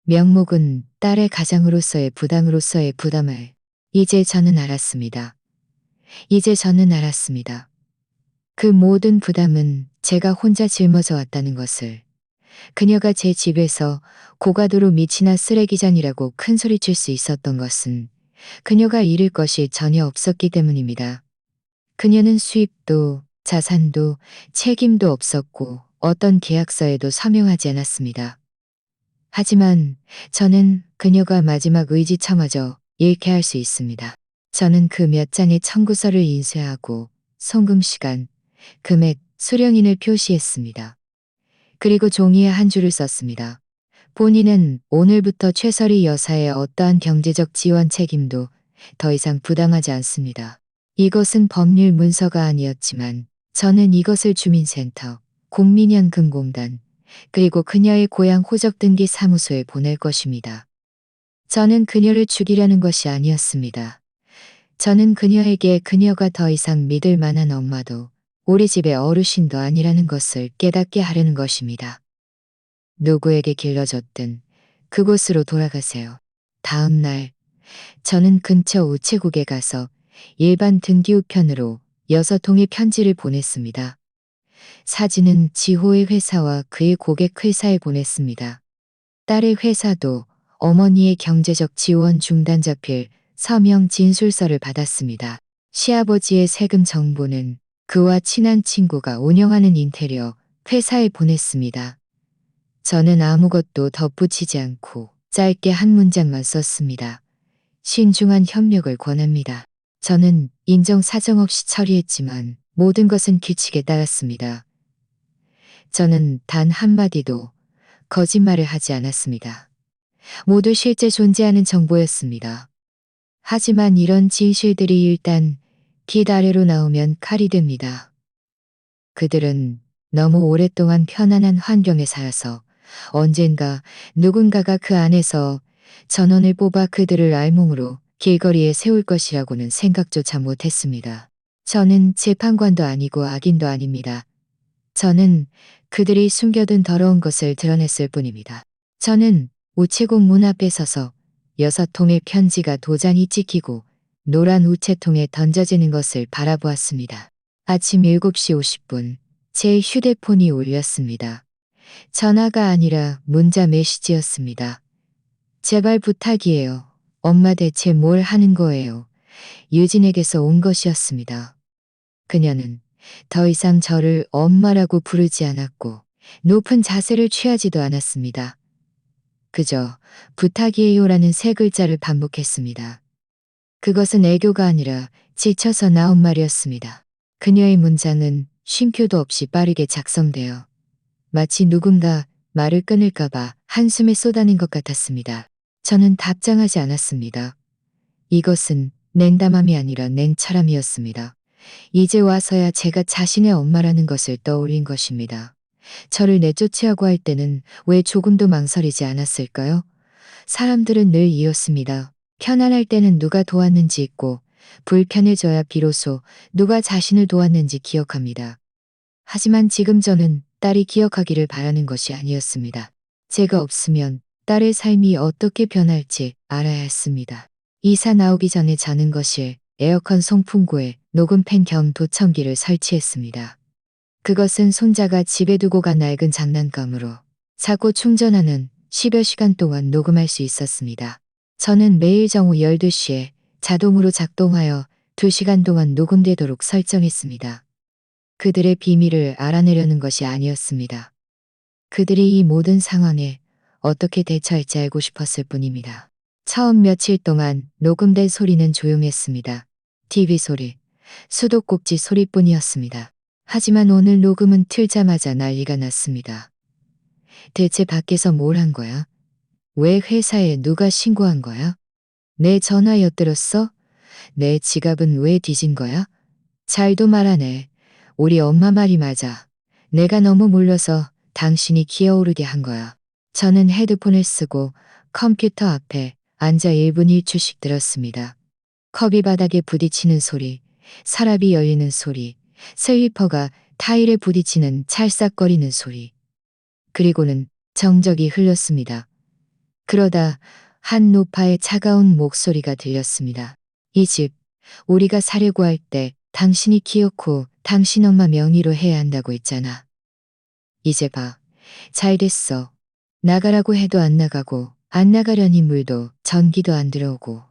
명목은 딸의 가장으로서의 부담으로서의 부담을. 이제 저는 알았습니다. 이제 저는 알았습니다. 그 모든 부담은 제가 혼자 짊어져 왔다는 것을. 그녀가 제 집에서 고가도로 미치나 쓰레기장이라고 큰 소리칠 수 있었던 것은 그녀가 잃을 것이 전혀 없었기 때문입니다. 그녀는 수입도 자산도 책임도 없었고 어떤 계약서에도 서명하지 않았습니다. 하지만 저는 그녀가 마지막 의지처마저 잃게 할 수 있습니다. 저는 그 몇 장의 청구서를 인쇄하고 송금 시간, 금액, 수령인을 표시했습니다. 그리고 종이에 한 줄을 썼습니다. 본인은 오늘부터 최설희 여사의 어떠한 경제적 지원 책임도 더 이상 부담하지 않습니다. 이것은 법률 문서가 아니었지만 저는 이것을 주민센터, 국민연금공단, 그리고 그녀의 고향 호적등기 사무소에 보낼 것입니다. 저는 그녀를 죽이려는 것이 아니었습니다. 저는 그녀에게 그녀가 더 이상 믿을 만한 엄마도 우리 집의 어르신도 아니라는 것을 깨닫게 하려는 것입니다. 누구에게 길러줬든 그곳으로 돌아가세요. 다음 날 저는 근처 우체국에 가서 일반 등기 우편으로 6통의 편지를 보냈습니다. 사진은 지호의 회사와 그의 고객 회사에 보냈습니다. 딸의 회사도 어머니의 경제적 지원 중단 자필 서명 진술서를 받았습니다. 시아버지의 세금 정보는 그와 친한 친구가 운영하는 인테리어 회사에 보냈습니다. 저는 아무것도 덧붙이지 않고 짧게 한 문장만 썼습니다. 신중한 협력을 권합니다. 저는 인정사정 없이 처리했지만 모든 것은 규칙에 따랐습니다. 저는 단 한마디도 거짓말을 하지 않았습니다. 모두 실제 존재하는 정보였습니다. 하지만 이런 진실들이 일단 깃 아래로 나오면 칼이 됩니다. 그들은 너무 오랫동안 편안한 환경에 살아서 언젠가 누군가가 그 안에서 전원을 뽑아 그들을 알몸으로 길거리에 세울 것이라고는 생각조차 못했습니다. 저는 재판관도 아니고 악인도 아닙니다. 저는 그들이 숨겨둔 더러운 것을 드러냈을 뿐입니다. 저는 우체국 문 앞에 서서 6통의 편지가 도장이 찍히고 노란 우체통에 던져지는 것을 바라보았습니다. 아침 7시 50분 제 휴대폰이 울렸습니다. 전화가 아니라 문자 메시지였습니다. 제발 부탁이에요. 엄마 대체 뭘 하는 거예요? 유진에게서 온 것이었습니다. 그녀는 더 이상 저를 엄마라고 부르지 않았고 높은 자세를 취하지도 않았습니다. 그저 부탁이에요라는 세 글자를 반복했습니다. 그것은 애교가 아니라 지쳐서 나온 말이었습니다. 그녀의 문장은 쉼표도 없이 빠르게 작성되어 마치 누군가 말을 끊을까봐 한숨에 쏟아낸 것 같았습니다. 저는 답장하지 않았습니다. 이것은 냉담함이 아니라 냉철함이었습니다. 이제 와서야 제가 자신의 엄마라는 것을 떠올린 것입니다. 저를 내쫓으려고 할 때는 왜 조금도 망설이지 않았을까요? 사람들은 늘 이었습니다. 편안할 때는 누가 도왔는지 잊고 불편해져야 비로소 누가 자신을 도왔는지 기억합니다. 하지만 지금 저는 딸이 기억하기를 바라는 것이 아니었습니다. 제가 없으면 딸의 삶이 어떻게 변할지 알아야 했습니다. 이사 나오기 전에 자는 거실, 에어컨 송풍구에 녹음팬 겸 도청기를 설치했습니다. 그것은 손자가 집에 두고 간 낡은 장난감으로 자고 충전하는 10여 시간 동안 녹음할 수 있었습니다. 저는 매일 정오 12시에 자동으로 작동하여 2시간 동안 녹음되도록 설정했습니다. 그들의 비밀을 알아내려는 것이 아니었습니다. 그들이 이 모든 상황에 어떻게 대처할지 알고 싶었을 뿐입니다. 처음 며칠 동안 녹음된 소리는 조용했습니다. TV 소리, 수도꼭지 소리뿐이었습니다. 하지만 오늘 녹음은 틀자마자 난리가 났습니다. 대체 밖에서 뭘 한 거야? 왜 회사에 누가 신고한 거야? 내 전화 엿들었어? 내 지갑은 왜 뒤진 거야? 잘도 말하네. 우리 엄마 말이 맞아. 내가 너무 몰려서 당신이 기어오르게 한 거야. 저는 헤드폰을 쓰고 컴퓨터 앞에 앉아 1분 1초씩 들었습니다. 컵이 바닥에 부딪히는 소리, 서랍이 열리는 소리, 슬리퍼가 타일에 부딪히는 찰싹거리는 소리. 그리고는 정적이 흘렀습니다. 그러다 한 노파의 차가운 목소리가 들렸습니다. 이 집, 우리가 사려고 할 때 당신이 기어코 당신 엄마 명의로 해야 한다고 했잖아. 이제 봐. 잘 됐어. 나가라고 해도 안 나가고 안 나가려는 인물도 전기도 안 들어오고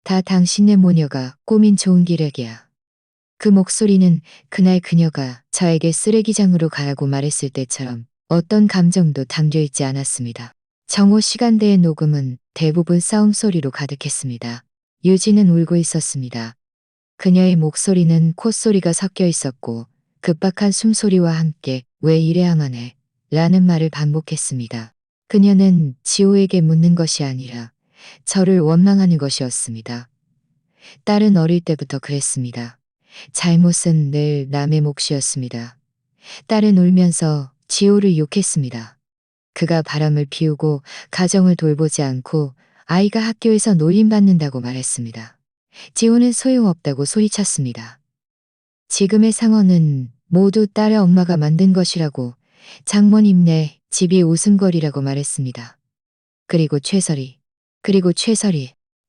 다 당신네 모녀가 꾸민 좋은 기력이야. 그 목소리는 그날 그녀가 저에게 쓰레기장으로 가라고 말했을 때처럼 어떤 감정도 담겨있지 않았습니다. 정오 시간대의 녹음은 대부분 싸움 소리로 가득했습니다. 유진은 울고 있었습니다. 그녀의 목소리는 콧소리가 섞여 있었고 급박한 숨소리와 함께 왜 이래 하만해 라는 말을 반복했습니다. 그녀는 지호에게 묻는 것이 아니라 저를 원망하는 것이었습니다. 딸은 어릴 때부터 그랬습니다. 잘못은 늘 남의 몫이었습니다. 딸은 울면서 지호를 욕했습니다. 그가 바람을 피우고 가정을 돌보지 않고 아이가 학교에서 놀림받는다고 말했습니다. 지호는 소용없다고 소리쳤습니다. 지금의 상황은 모두 딸의 엄마가 만든 것이라고 장모님네 집이 웃음거리라고 말했습니다. 그리고 최설이.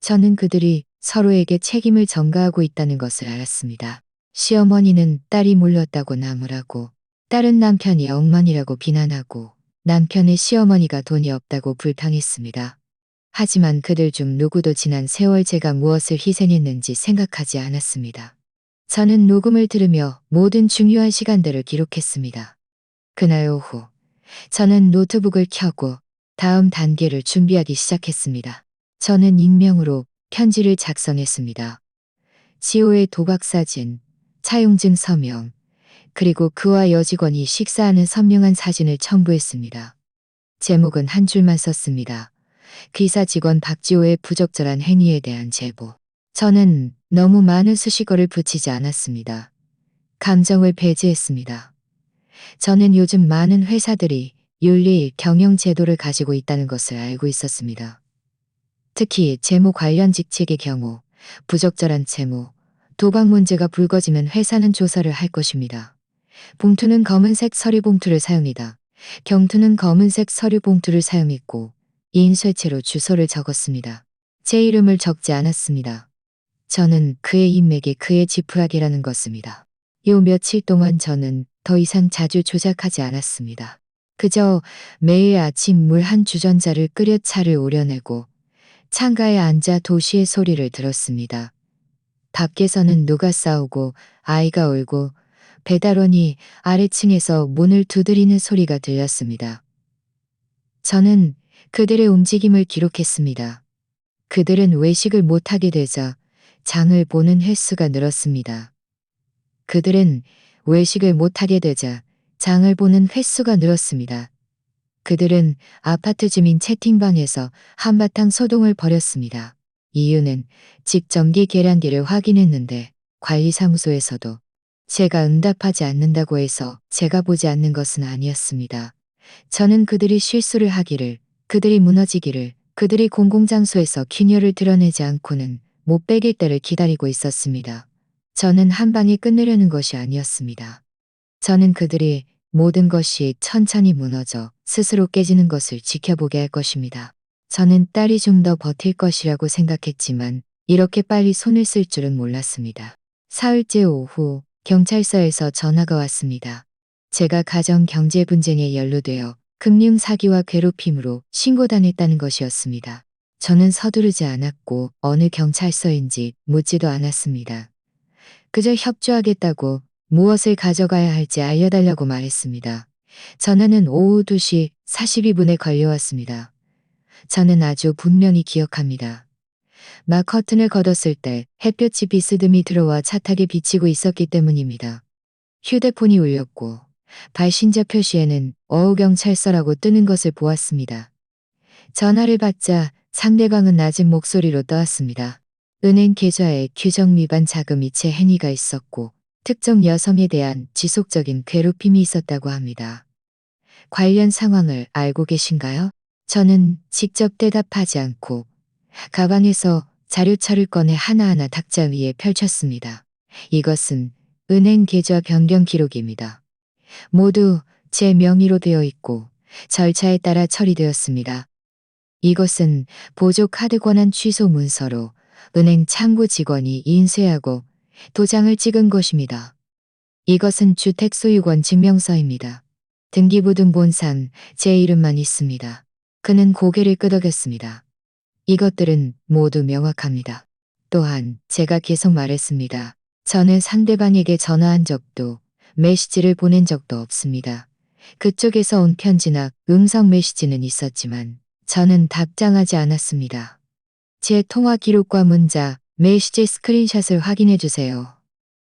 저는 그들이 서로에게 책임을 전가하고 있다는 것을 알았습니다. 시어머니는 딸이 몰렸다고 나무라고, 딸은 남편이 엉망이라고 비난하고, 남편의 시어머니가 돈이 없다고 불평했습니다. 하지만 그들 중 누구도 지난 세월 제가 무엇을 희생했는지 생각하지 않았습니다. 저는 녹음을 들으며 모든 중요한 시간들을 기록했습니다. 그날 오후, 저는 노트북을 켜고 다음 단계를 준비하기 시작했습니다. 저는 익명으로 편지를 작성했습니다. 지호의 도박사진, 차용증 서명, 그리고 그와 여직원이 식사하는 선명한 사진을 첨부했습니다. 제목은 한 줄만 썼습니다. 기사 직원 박지호의 부적절한 행위에 대한 제보. 저는 너무 많은 수식어를 붙이지 않았습니다. 감정을 배제했습니다. 저는 요즘 많은 회사들이 윤리 경영 제도를 가지고 있다는 것을 알고 있었습니다. 특히 재무 관련 직책의 경우 부적절한 재무, 도박 문제가 불거지면 회사는 조사를 할 것입니다. 봉투는 검은색 서류 봉투를 사용이다. 경투는 검은색 서류 봉투를 사용했고 인쇄체로 주소를 적었습니다. 제 이름을 적지 않았습니다. 저는 그의 인맥이 그의 지푸라기라는 것입니다. 요 며칠 동안 저는 더 이상 자주 조작하지 않았습니다. 그저 매일 아침 물 한 주전자를 끓여 차를 우려내고 창가에 앉아 도시의 소리를 들었습니다. 밖에서는 누가 싸우고 아이가 울고 배달원이 아래층에서 문을 두드리는 소리가 들렸습니다. 저는 그들의 움직임을 기록했습니다. 그들은 외식을 못하게 되자 장을 보는 횟수가 늘었습니다. 그들은 외식을 못하게 되자 장을 보는 횟수가 늘었습니다. 그들은 아파트 주민 채팅방에서 한바탕 소동을 벌였습니다. 이유는 직전기 계량기를 확인했는데 관리사무소에서도 제가 응답하지 않는다고 해서 제가 보지 않는 것은 아니었습니다. 저는 그들이 실수를 하기를, 그들이 무너지기를, 그들이 공공장소에서 기녀를 드러내지 않고는 못 빼길 때를 기다리고 있었습니다. 저는 한 방에 끝내려는 것이 아니었습니다. 저는 그들이 모든 것이 천천히 무너져 스스로 깨지는 것을 지켜보게 할 것입니다. 저는 딸이 좀 더 버틸 것이라고 생각했지만 이렇게 빨리 손을 쓸 줄은 몰랐습니다. 사흘째 오후 경찰서에서 전화가 왔습니다. 제가 가정 경제 분쟁에 연루되어 금융 사기와 괴롭힘으로 신고당했다는 것이었습니다. 저는 서두르지 않았고 어느 경찰서인지 묻지도 않았습니다. 그저 협조하겠다고 무엇을 가져가야 할지 알려달라고 말했습니다. 전화는 오후 2시 42분에 걸려왔습니다. 저는 아주 분명히 기억합니다. 막 커튼을 걷었을 때 햇볕이 비스듬히 들어와 차탁에 비치고 있었기 때문입니다. 휴대폰이 울렸고 발신자 표시에는 어우경찰서라고 뜨는 것을 보았습니다. 전화를 받자 상대방은 낮은 목소리로 떠왔습니다. 은행 계좌에 규정 위반 자금 이체 행위가 있었고 특정 여성에 대한 지속적인 괴롭힘이 있었다고 합니다. 관련 상황을 알고 계신가요? 저는 직접 대답하지 않고 가방에서 자료차를 꺼내 하나하나 탁자 위에 펼쳤습니다. 이것은 은행 계좌 변경 기록입니다. 모두 제 명의로 되어 있고 절차에 따라 처리되었습니다. 이것은 보조 카드 권한 취소 문서로 은행 창구 직원이 인쇄하고 도장을 찍은 것입니다. 이것은 주택 소유권 증명서입니다. 등기부등본상 제 이름만 있습니다. 그는 고개를 끄덕였습니다. 이것들은 모두 명확합니다. 또한 제가 계속 말했습니다. 저는 상대방에게 전화한 적도 메시지를 보낸 적도 없습니다. 그쪽에서 온 편지나 음성 메시지는 있었지만 저는 답장하지 않았습니다. 제 통화 기록과 문자, 메시지 스크린샷을 확인해 주세요.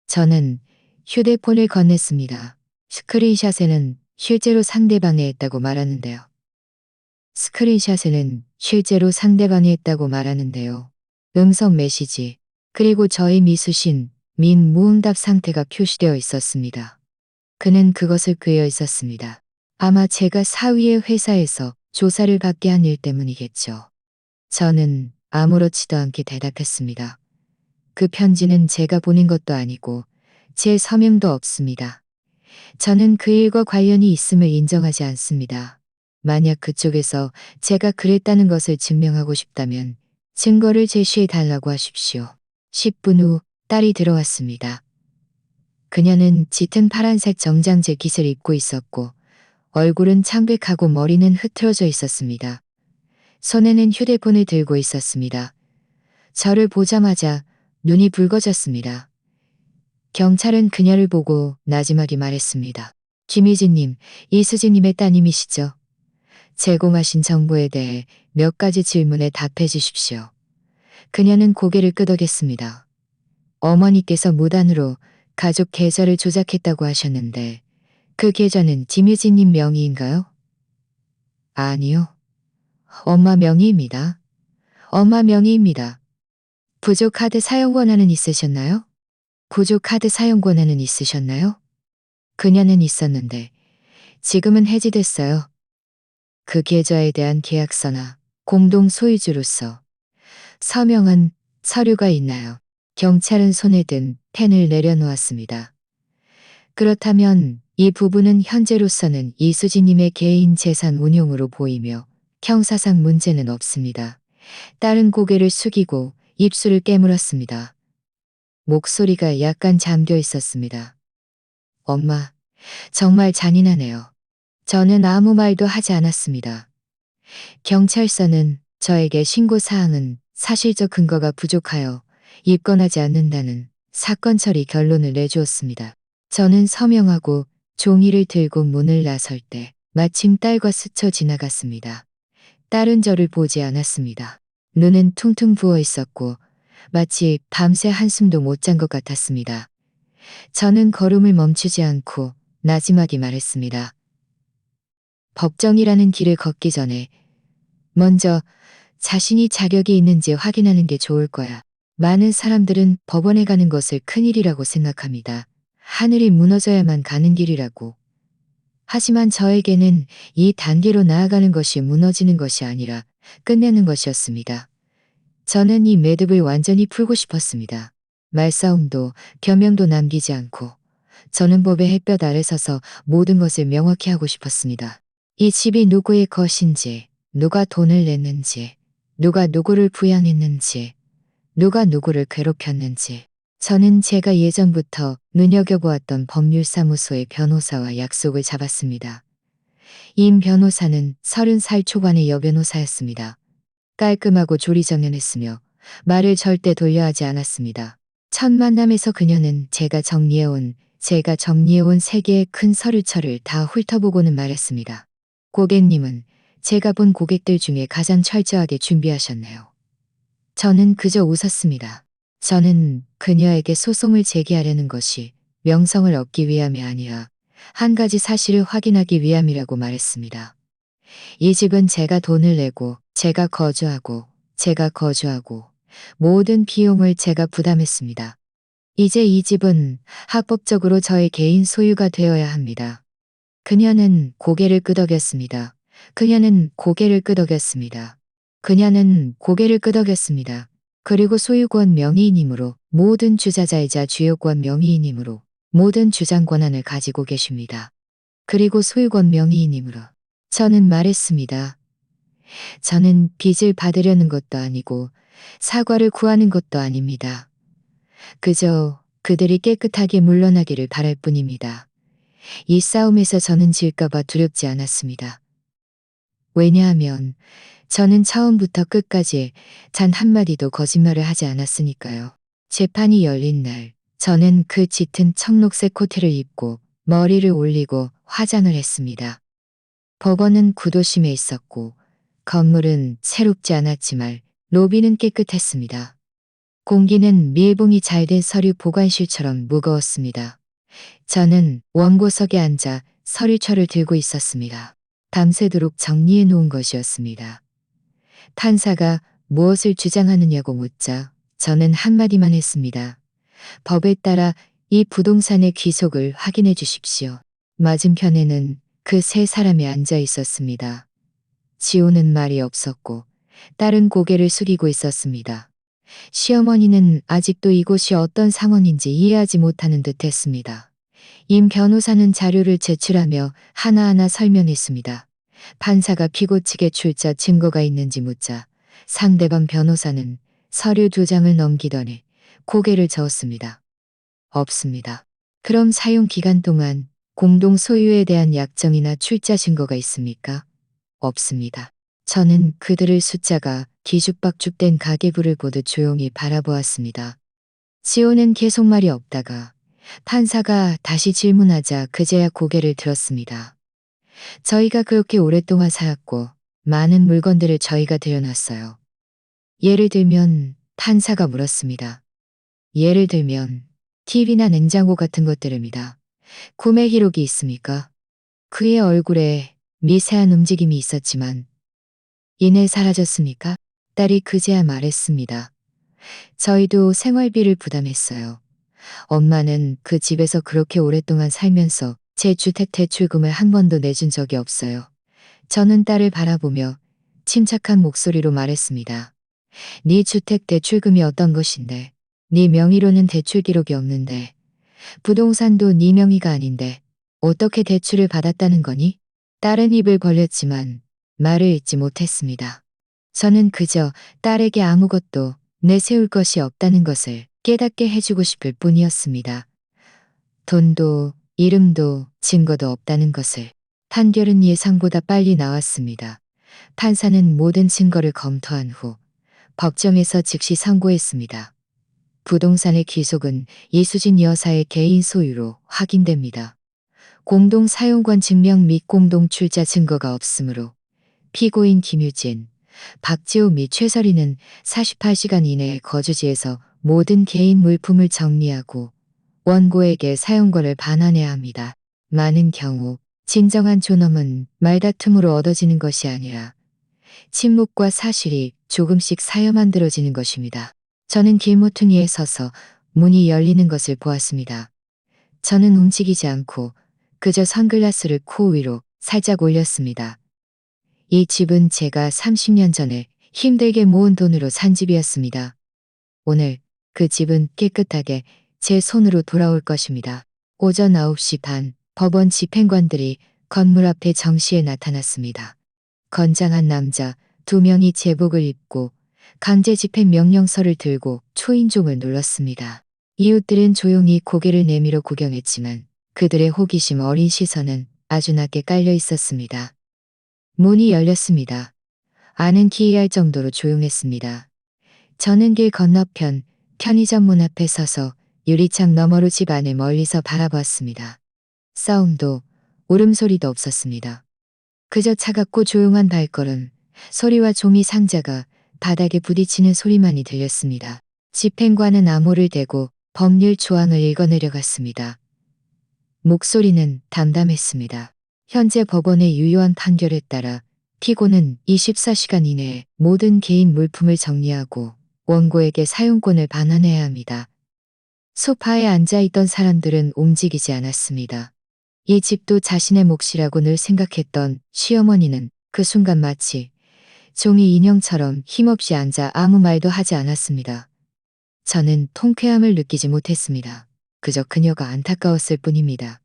저는 휴대폰을 건넸습니다. 스크린샷에는 실제로 상대방이 했다고 말하는데요. 스크린샷에는 실제로 상대방이 했다고 말하는데요. 음성 메시지, 그리고 저의 미수신, 민 무응답 상태가 표시되어 있었습니다. 그는 그것을 꿰어 있었습니다. 아마 제가 사위의 회사에서 조사를 받게 한 일 때문이겠죠. 저는 아무렇지도 않게 대답했습니다. 그 편지는 제가 보낸 것도 아니고 제 서명도 없습니다. 저는 그 일과 관련이 있음을 인정하지 않습니다. 만약 그쪽에서 제가 그랬다는 것을 증명하고 싶다면 증거를 제시해 달라고 하십시오. 10분 후 딸이 들어왔습니다. 그녀는 짙은 파란색 정장 재킷을 입고 있었고 얼굴은 창백하고 머리는 흐트러져 있었습니다. 손에는 휴대폰을 들고 있었습니다. 저를 보자마자 눈이 붉어졌습니다. 경찰은 그녀를 보고 나지막이 말했습니다. 김희진님, 이수진님의 따님이시죠? 제공하신 정보에 대해 몇 가지 질문에 답해 주십시오. 그녀는 고개를 끄덕였습니다. 어머니께서 무단으로 가족 계좌를 조작했다고 하셨는데 그 계좌는 김유진님 명의인가요? 아니요. 엄마 명의입니다. 엄마 명의입니다. 부조 카드 사용 권한은 있으셨나요? 부조 카드 사용 권한은 있으셨나요? 그녀는 있었는데 지금은 해지됐어요. 그 계좌에 대한 계약서나 공동 소유주로서 서명한 서류가 있나요? 경찰은 손에 든 펜을 내려놓았습니다. 그렇다면 이 부분은 현재로서는 이수진님의 개인 재산 운용으로 보이며 형사상 문제는 없습니다. 딸은 고개를 숙이고 입술을 깨물었습니다. 목소리가 약간 잠겨 있었습니다. 엄마, 정말 잔인하네요. 저는 아무 말도 하지 않았습니다. 경찰서는 저에게 신고사항은 사실적 근거가 부족하여 입건하지 않는다는 사건 처리 결론을 내주었습니다. 저는 서명하고 종이를 들고 문을 나설 때 마침 딸과 스쳐 지나갔습니다. 딸은 저를 보지 않았습니다. 눈은 퉁퉁 부어 있었고 마치 밤새 한숨도 못 잔 것 같았습니다. 저는 걸음을 멈추지 않고 나지막이 말했습니다. 법정이라는 길을 걷기 전에 먼저 자신이 자격이 있는지 확인하는 게 좋을 거야. 많은 사람들은 법원에 가는 것을 큰일이라고 생각합니다. 하늘이 무너져야만 가는 길이라고. 하지만 저에게는 이 단계로 나아가는 것이 무너지는 것이 아니라 끝내는 것이었습니다. 저는 이 매듭을 완전히 풀고 싶었습니다. 말싸움도 겸명도 남기지 않고 저는 법의 햇볕 아래 서서 모든 것을 명확히 하고 싶었습니다. 이 집이 누구의 것인지, 누가 돈을 냈는지, 누가 누구를 부양했는지, 누가 누구를 괴롭혔는지. 저는 제가 예전부터 눈여겨보았던 법률사무소의 변호사와 약속을 잡았습니다. 임 변호사는 30살 초반의 여변호사였습니다. 깔끔하고 조리정연했으며 말을 절대 돌려하지 않았습니다. 첫 만남에서 그녀는 제가 정리해온 제가 정리해온 3개의 큰 서류철을 다 훑어보고는 말했습니다. 고객님은 제가 본 고객들 중에 가장 철저하게 준비하셨네요. 저는 그저 웃었습니다. 저는 그녀에게 소송을 제기하려는 것이 명성을 얻기 위함이 아니라 한 가지 사실을 확인하기 위함이라고 말했습니다. 이 집은 제가 돈을 내고 제가 거주하고 모든 비용을 제가 부담했습니다. 이제 이 집은 합법적으로 저의 개인 소유가 되어야 합니다. 그녀는 고개를 끄덕였습니다. 그녀는 고개를 끄덕였습니다. 그녀는 고개를 끄덕였습니다. 그리고 소유권 명의인이므로 모든 주자자이자 주요권 명의인이므로 모든 주장 권한을 가지고 계십니다. 그리고 소유권 명의인이므로 저는 말했습니다. 저는 빚을 받으려는 것도 아니고 사과를 구하는 것도 아닙니다. 그저 그들이 깨끗하게 물러나기를 바랄 뿐입니다. 이 싸움에서 저는 질까봐 두렵지 않았습니다. 왜냐하면 저는 처음부터 끝까지 단 한마디도 거짓말을 하지 않았으니까요. 재판이 열린 날, 저는 그 짙은 청록색 코트를 입고 머리를 올리고 화장을 했습니다. 법원은 구도심에 있었고 건물은 새롭지 않았지만 로비는 깨끗했습니다. 공기는 밀봉이 잘 된 서류 보관실처럼 무거웠습니다. 저는 원고석에 앉아 서류철을 들고 있었습니다. 밤새도록 정리해 놓은 것이었습니다. 판사가 무엇을 주장하느냐고 묻자 저는 한마디만 했습니다. 법에 따라 이 부동산의 귀속을 확인해 주십시오. 맞은편에는 그 3사람이 앉아 있었습니다. 지호는 말이 없었고 딸은 고개를 숙이고 있었습니다. 시어머니는 아직도 이곳이 어떤 상황인지 이해하지 못하는 듯 했습니다. 임 변호사는 자료를 제출하며 하나하나 설명했습니다. 판사가 피고 측에 출자 증거가 있는지 묻자 상대방 변호사는 서류 2장을 넘기더니 고개를 저었습니다. 없습니다. 그럼 사용 기간 동안 공동 소유에 대한 약정이나 출자 증거가 있습니까? 없습니다. 저는 그들의 숫자가 뒤죽박죽된 가계부를 보듯 조용히 바라보았습니다. 지호는 계속 말이 없다가 판사가 다시 질문하자 그제야 고개를 들었습니다. 저희가 그렇게 오랫동안 살았고 많은 물건들을 저희가 들여놨어요. 예를 들면 판사가 물었습니다. 예를 들면 TV나 냉장고 같은 것들입니다. 구매 기록이 있습니까? 그의 얼굴에 미세한 움직임이 있었지만 이내 사라졌습니까? 딸이 그제야 말했습니다. 저희도 생활비를 부담했어요. 엄마는 그 집에서 그렇게 오랫동안 살면서 제 주택 대출금을 한 번도 내준 적이 없어요. 저는 딸을 바라보며 침착한 목소리로 말했습니다. 네 주택 대출금이 어떤 것인데, 네 명의로는 대출 기록이 없는데, 부동산도 네 명의가 아닌데 어떻게 대출을 받았다는 거니? 딸은 입을 벌렸지만 말을 잇지 못했습니다. 저는 그저 딸에게 아무것도 내세울 것이 없다는 것을 깨닫게 해주고 싶을 뿐이었습니다. 돈도 이름도 증거도 없다는 것을. 판결은 예상보다 빨리 나왔습니다. 판사는 모든 증거를 검토한 후 법정에서 즉시 선고했습니다. 부동산의 귀속은 이수진 여사의 개인 소유로 확인됩니다. 공동 사용권 증명 및 공동 출자 증거가 없으므로 피고인 김유진, 박지호 및 최설희는 48시간 이내에 거주지에서 모든 개인 물품을 정리하고 원고에게 사용권을 반환해야 합니다. 많은 경우 진정한 존엄은 말다툼으로 얻어지는 것이 아니라 침묵과 사실이 조금씩 쌓여 만들어지는 것입니다. 저는 길모퉁이에 서서 문이 열리는 것을 보았습니다. 저는 움직이지 않고 그저 선글라스를 코 위로 살짝 올렸습니다. 이 집은 제가 30년 전에 힘들게 모은 돈으로 산 집이었습니다. 오늘 그 집은 깨끗하게 제 손으로 돌아올 것입니다. 오전 9시 반 법원 집행관들이 건물 앞에 정시에 나타났습니다. 건장한 남자 2명이 제복을 입고 강제 집행 명령서를 들고 초인종을 눌렀습니다. 이웃들은 조용히 고개를 내밀어 구경했지만 그들의 호기심 어린 시선은 아주 낮게 깔려 있었습니다. 문이 열렸습니다. 안은 기이할 정도로 조용했습니다. 저는 길 건너편 편의점 문 앞에 서서 유리창 너머로 집 안을 멀리서 바라보았습니다. 싸움도 울음소리도 없었습니다. 그저 차갑고 조용한 발걸음, 소리와 종이 상자가 바닥에 부딪히는 소리만이 들렸습니다. 집행관은 암호를 대고 법률 조항을 읽어내려갔습니다. 목소리는 담담했습니다. 현재 법원의 유효한 판결에 따라 피고는 24시간 이내에 모든 개인 물품을 정리하고 원고에게 사용권을 반환해야 합니다. 소파에 앉아있던 사람들은 움직이지 않았습니다. 이 집도 자신의 몫이라고 늘 생각했던 시어머니는 그 순간 마치 종이 인형처럼 힘없이 앉아 아무 말도 하지 않았습니다. 저는 통쾌함을 느끼지 못했습니다. 그저 그녀가 안타까웠을 뿐입니다.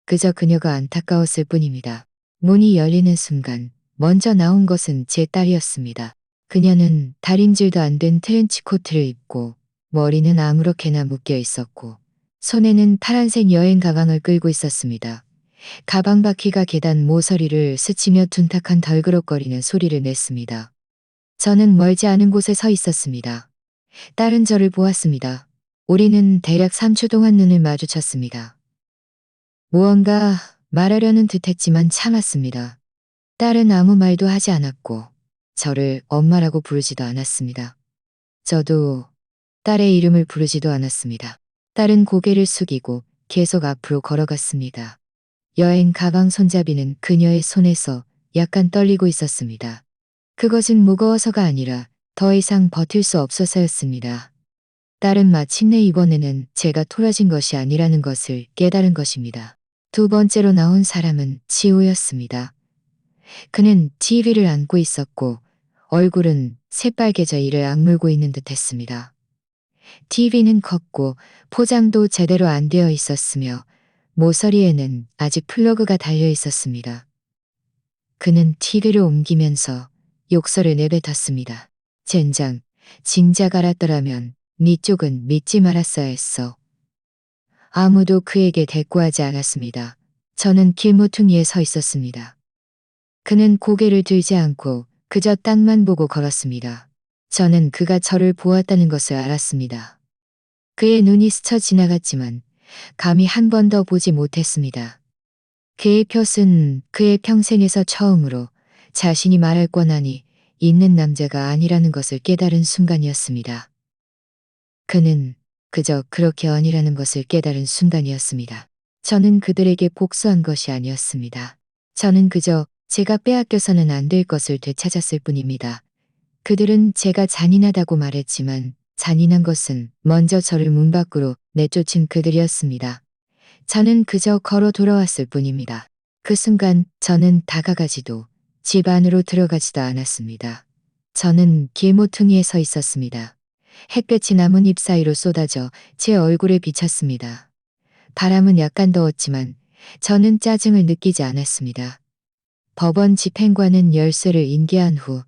그저 그녀가 안타까웠을 뿐입니다. 문이 열리는 순간 먼저 나온 것은 제 딸이었습니다. 그녀는 다림질도 안 된 트렌치 코트를 입고 머리는 아무렇게나 묶여 있었고 손에는 파란색 여행 가방을 끌고 있었습니다. 가방 바퀴가 계단 모서리를 스치며 둔탁한 덜그럭거리는 소리를 냈습니다. 저는 멀지 않은 곳에 서 있었습니다. 딸은 저를 보았습니다. 우리는 대략 3초 동안 눈을 마주쳤습니다. 무언가 말하려는 듯했지만 참았습니다. 딸은 아무 말도 하지 않았고 저를 엄마라고 부르지도 않았습니다. 저도 딸의 이름을 부르지도 않았습니다. 딸은 고개를 숙이고 계속 앞으로 걸어갔습니다. 여행 가방 손잡이는 그녀의 손에서 약간 떨리고 있었습니다. 그것은 무거워서가 아니라 더 이상 버틸 수 없어서였습니다. 딸은 마침내 이번에는 제가 토라진 것이 아니라는 것을 깨달은 것입니다. 두 번째로 나온 사람은 지우였습니다. 그는 TV를 안고 있었고 얼굴은 새빨개져 이를 악물고 있는 듯 했습니다. TV는 컸고 포장도 제대로 안 되어 있었으며 모서리에는 아직 플러그가 달려 있었습니다. 그는 TV를 옮기면서 욕설을 내뱉었습니다. 젠장, 진작 알았더라면 네 쪽은 믿지 말았어야 했어. 아무도 그에게 대꾸하지 않았습니다. 저는 길모퉁이에 서 있었습니다. 그는 고개를 들지 않고 그저 땅만 보고 걸었습니다. 저는 그가 저를 보았다는 것을 알았습니다. 그의 눈이 스쳐 지나갔지만 감히 한 번 더 보지 못했습니다. 그의 푯은 그의 평생에서 처음으로 자신이 말할 권한이 있는 남자가 아니라는 것을 깨달은 순간이었습니다. 그는 그저 그렇게 아니라는 것을 깨달은 순간이었습니다. 저는 그들에게 복수한 것이 아니었습니다. 저는 그저 제가 빼앗겨서는 안 될 것을 되찾았을 뿐입니다. 그들은 제가 잔인하다고 말했지만 잔인한 것은 먼저 저를 문 밖으로 내쫓은 그들이었습니다. 저는 그저 걸어 돌아왔을 뿐입니다. 그 순간 저는 다가가지도 집 안으로 들어가지도 않았습니다. 저는 길모퉁이에 서 있었습니다. 햇볕이 나뭇잎 사이로 쏟아져 제 얼굴에 비쳤습니다. 바람은 약간 더웠지만 저는 짜증을 느끼지 않았습니다. 법원 집행관은 열쇠를 인계한 후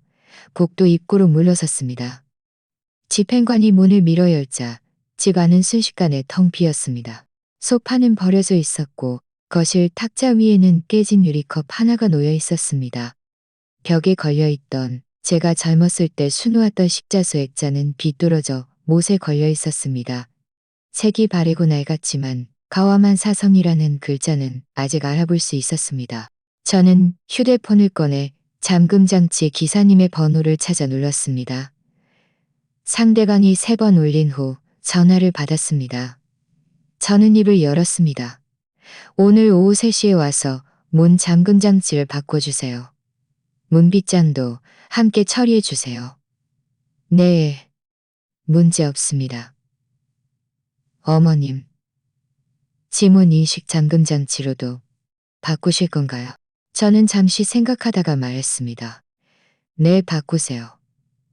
복도 입구로 물러섰습니다. 집행관이 문을 밀어 열자 집 안은 순식간에 텅 비었습니다. 소파는 버려져 있었고 거실 탁자 위에는 깨진 유리컵 하나가 놓여 있었습니다. 벽에 걸려있던 제가 젊었을 때 수놓았던 십자수 액자는 비뚤어져 못에 걸려 있었습니다. 색이 바래고 낡았지만 가와만 사성이라는 글자는 아직 알아볼 수 있었습니다. 저는 휴대폰을 꺼내 잠금장치 기사님의 번호를 찾아 눌렀습니다. 상대방이 3번 울린 후 전화를 받았습니다. 저는 입을 열었습니다. 오늘 오후 3시에 와서 문 잠금장치를 바꿔주세요. 문빗장도 함께 처리해 주세요. 네, 문제 없습니다. 어머님, 지문 인식 잠금장치로도 바꾸실 건가요? 저는 잠시 생각하다가 말했습니다. 네, 바꾸세요.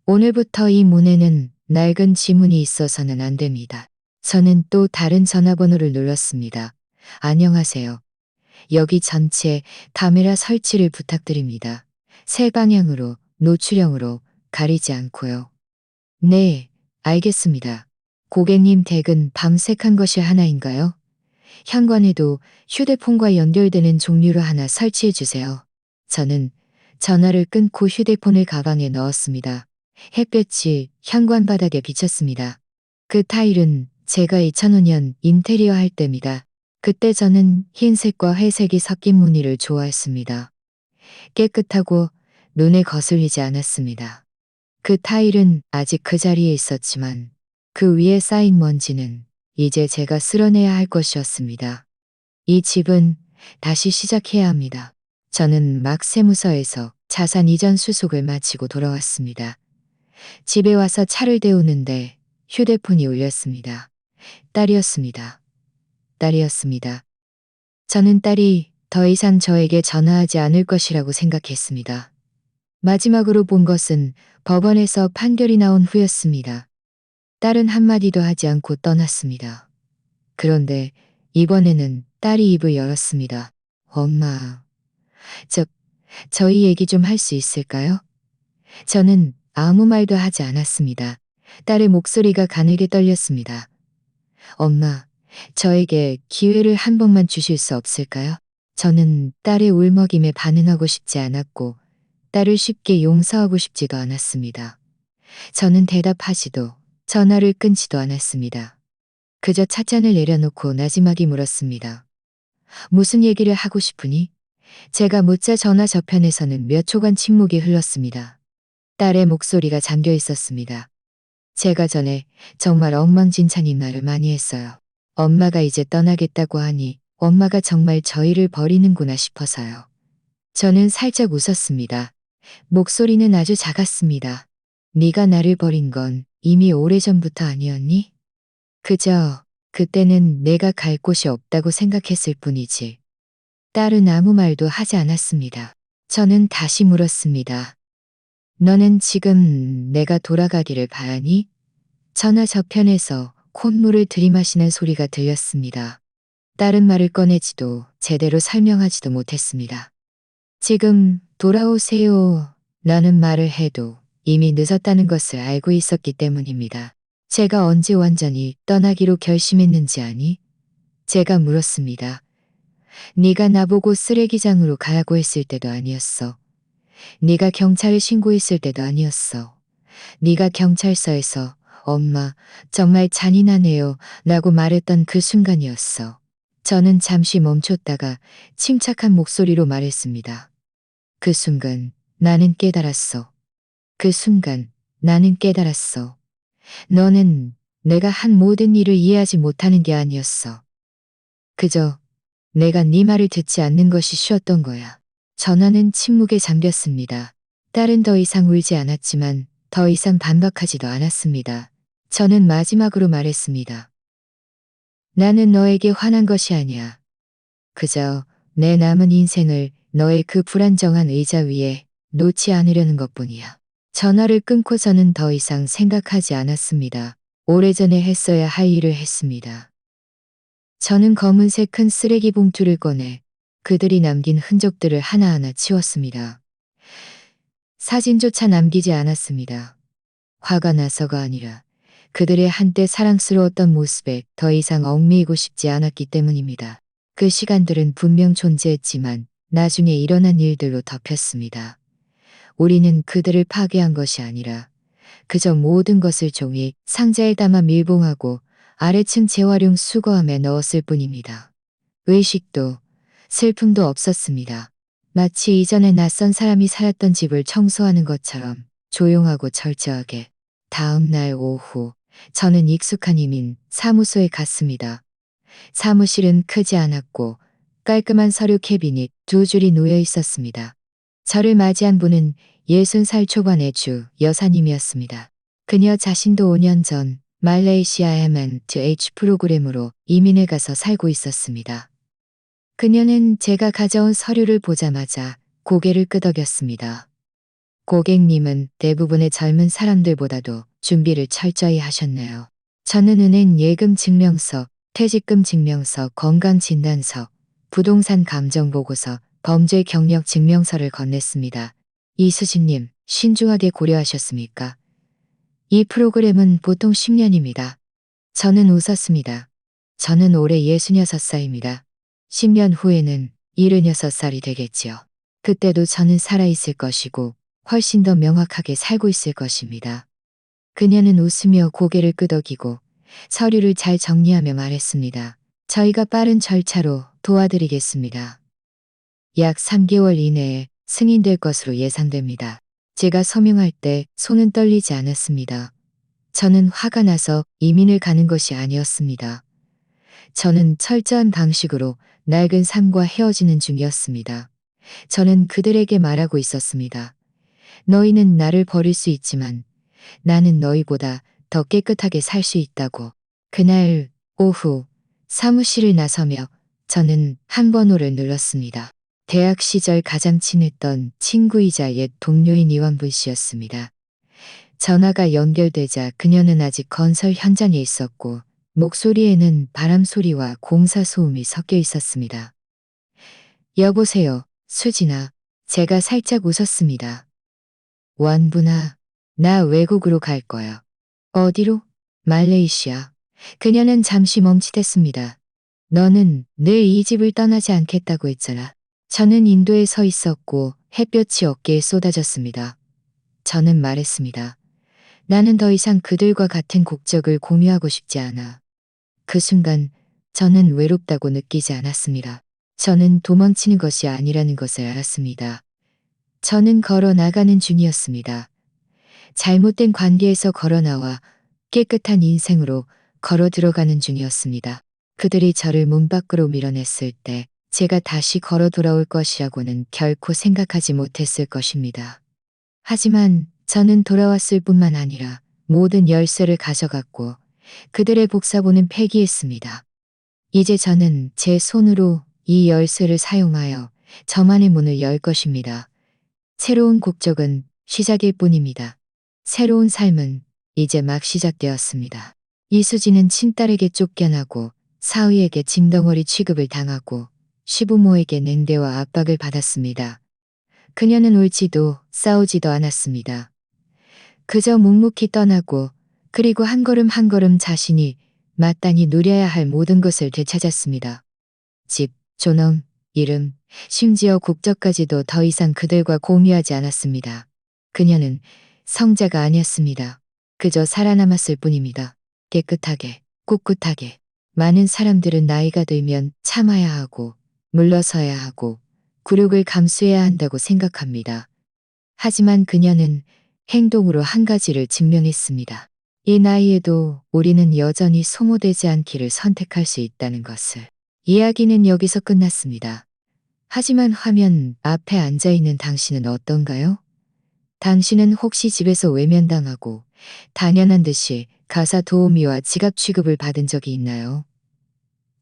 오늘부터 이 문에는 낡은 지문이 있어서는 안 됩니다. 저는 또 다른 전화번호를 눌렀습니다. 안녕하세요. 여기 전체 카메라 설치를 부탁드립니다. 세 방향으로, 노출형으로 가리지 않고요. 네, 알겠습니다. 고객님 댁은 밤색한 것이 하나인가요? 현관에도 휴대폰과 연결되는 종류로 하나 설치해 주세요. 저는 전화를 끊고 휴대폰을 가방에 넣었습니다. 햇볕이 현관 바닥에 비쳤습니다. 그 타일은 제가 2005년 인테리어 할 때입니다. 그때 저는 흰색과 회색이 섞인 무늬를 좋아했습니다. 깨끗하고 눈에 거슬리지 않았습니다. 그 타일은 아직 그 자리에 있었지만 그 위에 쌓인 먼지는 이제 제가 쓸어내야 할 것이었습니다. 이 집은 다시 시작해야 합니다. 저는 막 세무서에서 자산 이전 수속을 마치고 돌아왔습니다. 집에 와서 차를 데우는데 휴대폰이 울렸습니다. 딸이었습니다. 딸이었습니다. 저는 딸이 더 이상 저에게 전화하지 않을 것이라고 생각했습니다. 마지막으로 본 것은 법원에서 판결이 나온 후였습니다. 딸은 한마디도 하지 않고 떠났습니다. 그런데 이번에는 딸이 입을 열었습니다. 엄마, 저, 저희 얘기 좀 할 수 있을까요? 저는 아무 말도 하지 않았습니다. 딸의 목소리가 가늘게 떨렸습니다. 엄마, 저에게 기회를 한 번만 주실 수 없을까요? 저는 딸의 울먹임에 반응하고 싶지 않았고 딸을 쉽게 용서하고 싶지도 않았습니다. 저는 대답하지도 전화를 끊지도 않았습니다. 그저 찻잔을 내려놓고 나지막이 물었습니다. 무슨 얘기를 하고 싶으니? 제가 묻자 전화 저편에서는 몇 초간 침묵이 흘렀습니다. 딸의 목소리가 잠겨 있었습니다. 제가 전에 정말 엉망진창인 말을 많이 했어요. 엄마가 이제 떠나겠다고 하니 엄마가 정말 저희를 버리는구나 싶어서요. 저는 살짝 웃었습니다. 목소리는 아주 작았습니다. 네가 나를 버린 건 이미 오래전부터 아니었니? 그저 그때는 내가 갈 곳이 없다고 생각했을 뿐이지. 딸은 아무 말도 하지 않았습니다. 저는 다시 물었습니다. 너는 지금 내가 돌아가기를 바라니? 전화 저편에서 콧물을 들이마시는 소리가 들렸습니다. 딸은 말을 꺼내지도 제대로 설명하지도 못했습니다. 지금 돌아오세요. 라는 말을 해도 이미 늦었다는 것을 알고 있었기 때문입니다. 제가 언제 완전히 떠나기로 결심했는지 아니? 제가 물었습니다. 네가 나보고 쓰레기장으로 가라고 했을 때도 아니었어. 네가 경찰에 신고했을 때도 아니었어. 네가 경찰서에서 엄마 정말 잔인하네요 라고 말했던 그 순간이었어. 저는 잠시 멈췄다가 침착한 목소리로 말했습니다. 그 순간 나는 깨달았어. 그 순간 나는 깨달았어. 너는 내가 한 모든 일을 이해하지 못하는 게 아니었어. 그저 내가 네 말을 듣지 않는 것이 쉬웠던 거야. 전화는 침묵에 잠겼습니다. 딸은 더 이상 울지 않았지만 더 이상 반박하지도 않았습니다. 저는 마지막으로 말했습니다. 나는 너에게 화난 것이 아니야. 그저 내 남은 인생을 너의 그 불안정한 의자 위에 놓지 않으려는 것뿐이야. 전화를 끊고 저는 더 이상 생각하지 않았습니다. 오래전에 했어야 할 일을 했습니다. 저는 검은색 큰 쓰레기 봉투를 꺼내 그들이 남긴 흔적들을 하나하나 치웠습니다. 사진조차 남기지 않았습니다. 화가 나서가 아니라 그들의 한때 사랑스러웠던 모습에 더 이상 얽매이고 싶지 않았기 때문입니다. 그 시간들은 분명 존재했지만 나중에 일어난 일들로 덮였습니다. 우리는 그들을 파괴한 것이 아니라 그저 모든 것을 종이 상자에 담아 밀봉하고 아래층 재활용 수거함에 넣었을 뿐입니다. 의식도 슬픔도 없었습니다. 마치 이전에 낯선 사람이 살았던 집을 청소하는 것처럼 조용하고 철저하게. 다음 날 오후 저는 익숙한 이민 사무소에 갔습니다. 사무실은 크지 않았고 깔끔한 서류 캐비닛 두 줄이 놓여 있었습니다. 저를 맞이한 분은 60살 초반의 주 여사님이었습니다. 그녀 자신도 5년 전 말레이시아 M&H 프로그램으로 이민을 가서 살고 있었습니다. 그녀는 제가 가져온 서류를 보자마자 고개를 끄덕였습니다. 고객님은 대부분의 젊은 사람들보다도 준비를 철저히 하셨네요. 저는 은행 예금 증명서, 퇴직금 증명서, 건강진단서, 부동산 감정보고서, 범죄 경력 증명서를 건넸습니다. 이수진님, 신중하게 고려하셨습니까? 이 프로그램은 보통 10년입니다. 저는 웃었습니다. 저는 올해 66살입니다. 10년 후에는 76살이 되겠지요. 그때도 저는 살아있을 것이고 훨씬 더 명확하게 살고 있을 것입니다. 그녀는 웃으며 고개를 끄덕이고 서류를 잘 정리하며 말했습니다. 저희가 빠른 절차로 도와드리겠습니다. 약 3개월 이내에 승인될 것으로 예상됩니다. 제가 서명할 때 손은 떨리지 않았습니다. 저는 화가 나서 이민을 가는 것이 아니었습니다. 저는 철저한 방식으로 낡은 삶과 헤어지는 중이었습니다. 저는 그들에게 말하고 있었습니다. 너희는 나를 버릴 수 있지만 나는 너희보다 더 깨끗하게 살 수 있다고. 그날 오후 사무실을 나서며 저는 한 번호를 눌렀습니다. 대학 시절 가장 친했던 친구이자 옛 동료인 이원분 씨였습니다. 전화가 연결되자 그녀는 아직 건설 현장에 있었고 목소리에는 바람 소리와 공사 소음이 섞여 있었습니다. 여보세요, 수진아. 제가 살짝 웃었습니다. 원분아, 나 외국으로 갈 거야. 어디로? 말레이시아. 그녀는 잠시 멈칫했습니다. 너는 늘 이 집을 떠나지 않겠다고 했잖아. 저는 인도에 서 있었고 햇볕이 어깨에 쏟아졌습니다. 저는 말했습니다. 나는 더 이상 그들과 같은 국적을 공유하고 싶지 않아. 그 순간 저는 외롭다고 느끼지 않았습니다. 저는 도망치는 것이 아니라는 것을 알았습니다. 저는 걸어 나가는 중이었습니다. 잘못된 관계에서 걸어 나와 깨끗한 인생으로 걸어 들어가는 중이었습니다. 그들이 저를 문 밖으로 밀어냈을 때 제가 다시 걸어 돌아올 것이라고는 결코 생각하지 못했을 것입니다. 하지만 저는 돌아왔을 뿐만 아니라 모든 열쇠를 가져갔고 그들의 복사본은 폐기했습니다. 이제 저는 제 손으로 이 열쇠를 사용하여 저만의 문을 열 것입니다. 새로운 국적은 시작일 뿐입니다. 새로운 삶은 이제 막 시작되었습니다. 이수지는 친딸에게 쫓겨나고 사위에게 짐덩어리 취급을 당하고 시부모에게 냉대와 압박을 받았습니다. 그녀는 울지도 싸우지도 않았습니다. 그저 묵묵히 떠나고 그리고 한 걸음 한 걸음 자신이 마땅히 누려야 할 모든 것을 되찾았습니다. 집, 존엄, 이름, 심지어 국적까지도 더 이상 그들과 공유하지 않았습니다. 그녀는 성자가 아니었습니다. 그저 살아남았을 뿐입니다. 깨끗하게, 꿋꿋하게. 많은 사람들은 나이가 들면 참아야 하고 물러서야 하고 굴욕을 감수해야 한다고 생각합니다. 하지만 그녀는 행동으로 한 가지를 증명했습니다. 이 나이에도 우리는 여전히 소모되지 않기를 선택할 수 있다는 것을. 이야기는 여기서 끝났습니다. 하지만 화면 앞에 앉아있는 당신은 어떤가요? 당신은 혹시 집에서 외면당하고 당연한 듯이 가사 도우미와 지갑 취급을 받은 적이 있나요?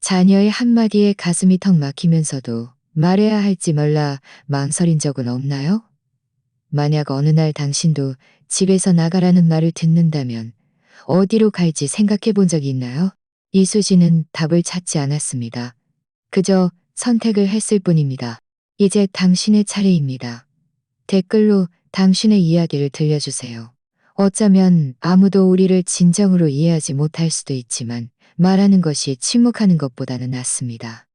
자녀의 한마디에 가슴이 턱 막히면서도 말해야 할지 몰라 망설인 적은 없나요? 만약 어느 날 당신도 집에서 나가라는 말을 듣는다면 어디로 갈지 생각해 본 적이 있나요? 이수지는 답을 찾지 않았습니다. 그저 선택을 했을 뿐입니다. 이제 당신의 차례입니다. 댓글로 당신의 이야기를 들려주세요. 어쩌면 아무도 우리를 진정으로 이해하지 못할 수도 있지만 말하는 것이 침묵하는 것보다는 낫습니다.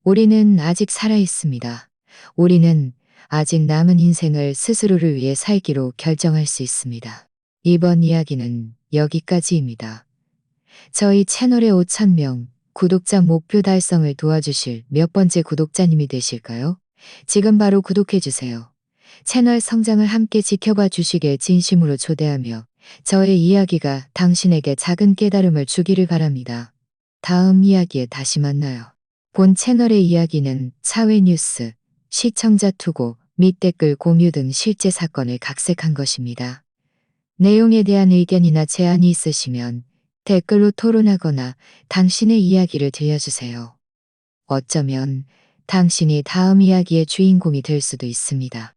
우리는 아직 살아 있습니다. 우리는 아직 남은 인생을 스스로를 위해 살기로 결정할 수 있습니다. 이번 이야기는 여기까지입니다. 저희 채널의 5,000명 구독자 목표 달성을 도와주실 몇 번째 구독자님이 되실까요? 지금 바로 구독해주세요. 채널 성장을 함께 지켜봐 주시길 진심으로 초대하며 저의 이야기가 당신에게 작은 깨달음을 주기를 바랍니다. 다음 이야기에 다시 만나요. 본 채널의 이야기는 사회 뉴스, 시청자 투고 및 댓글 공유 등 실제 사건을 각색한 것입니다. 내용에 대한 의견이나 제안이 있으시면 댓글로 토론하거나 당신의 이야기를 들려주세요. 어쩌면 당신이 다음 이야기의 주인공이 될 수도 있습니다.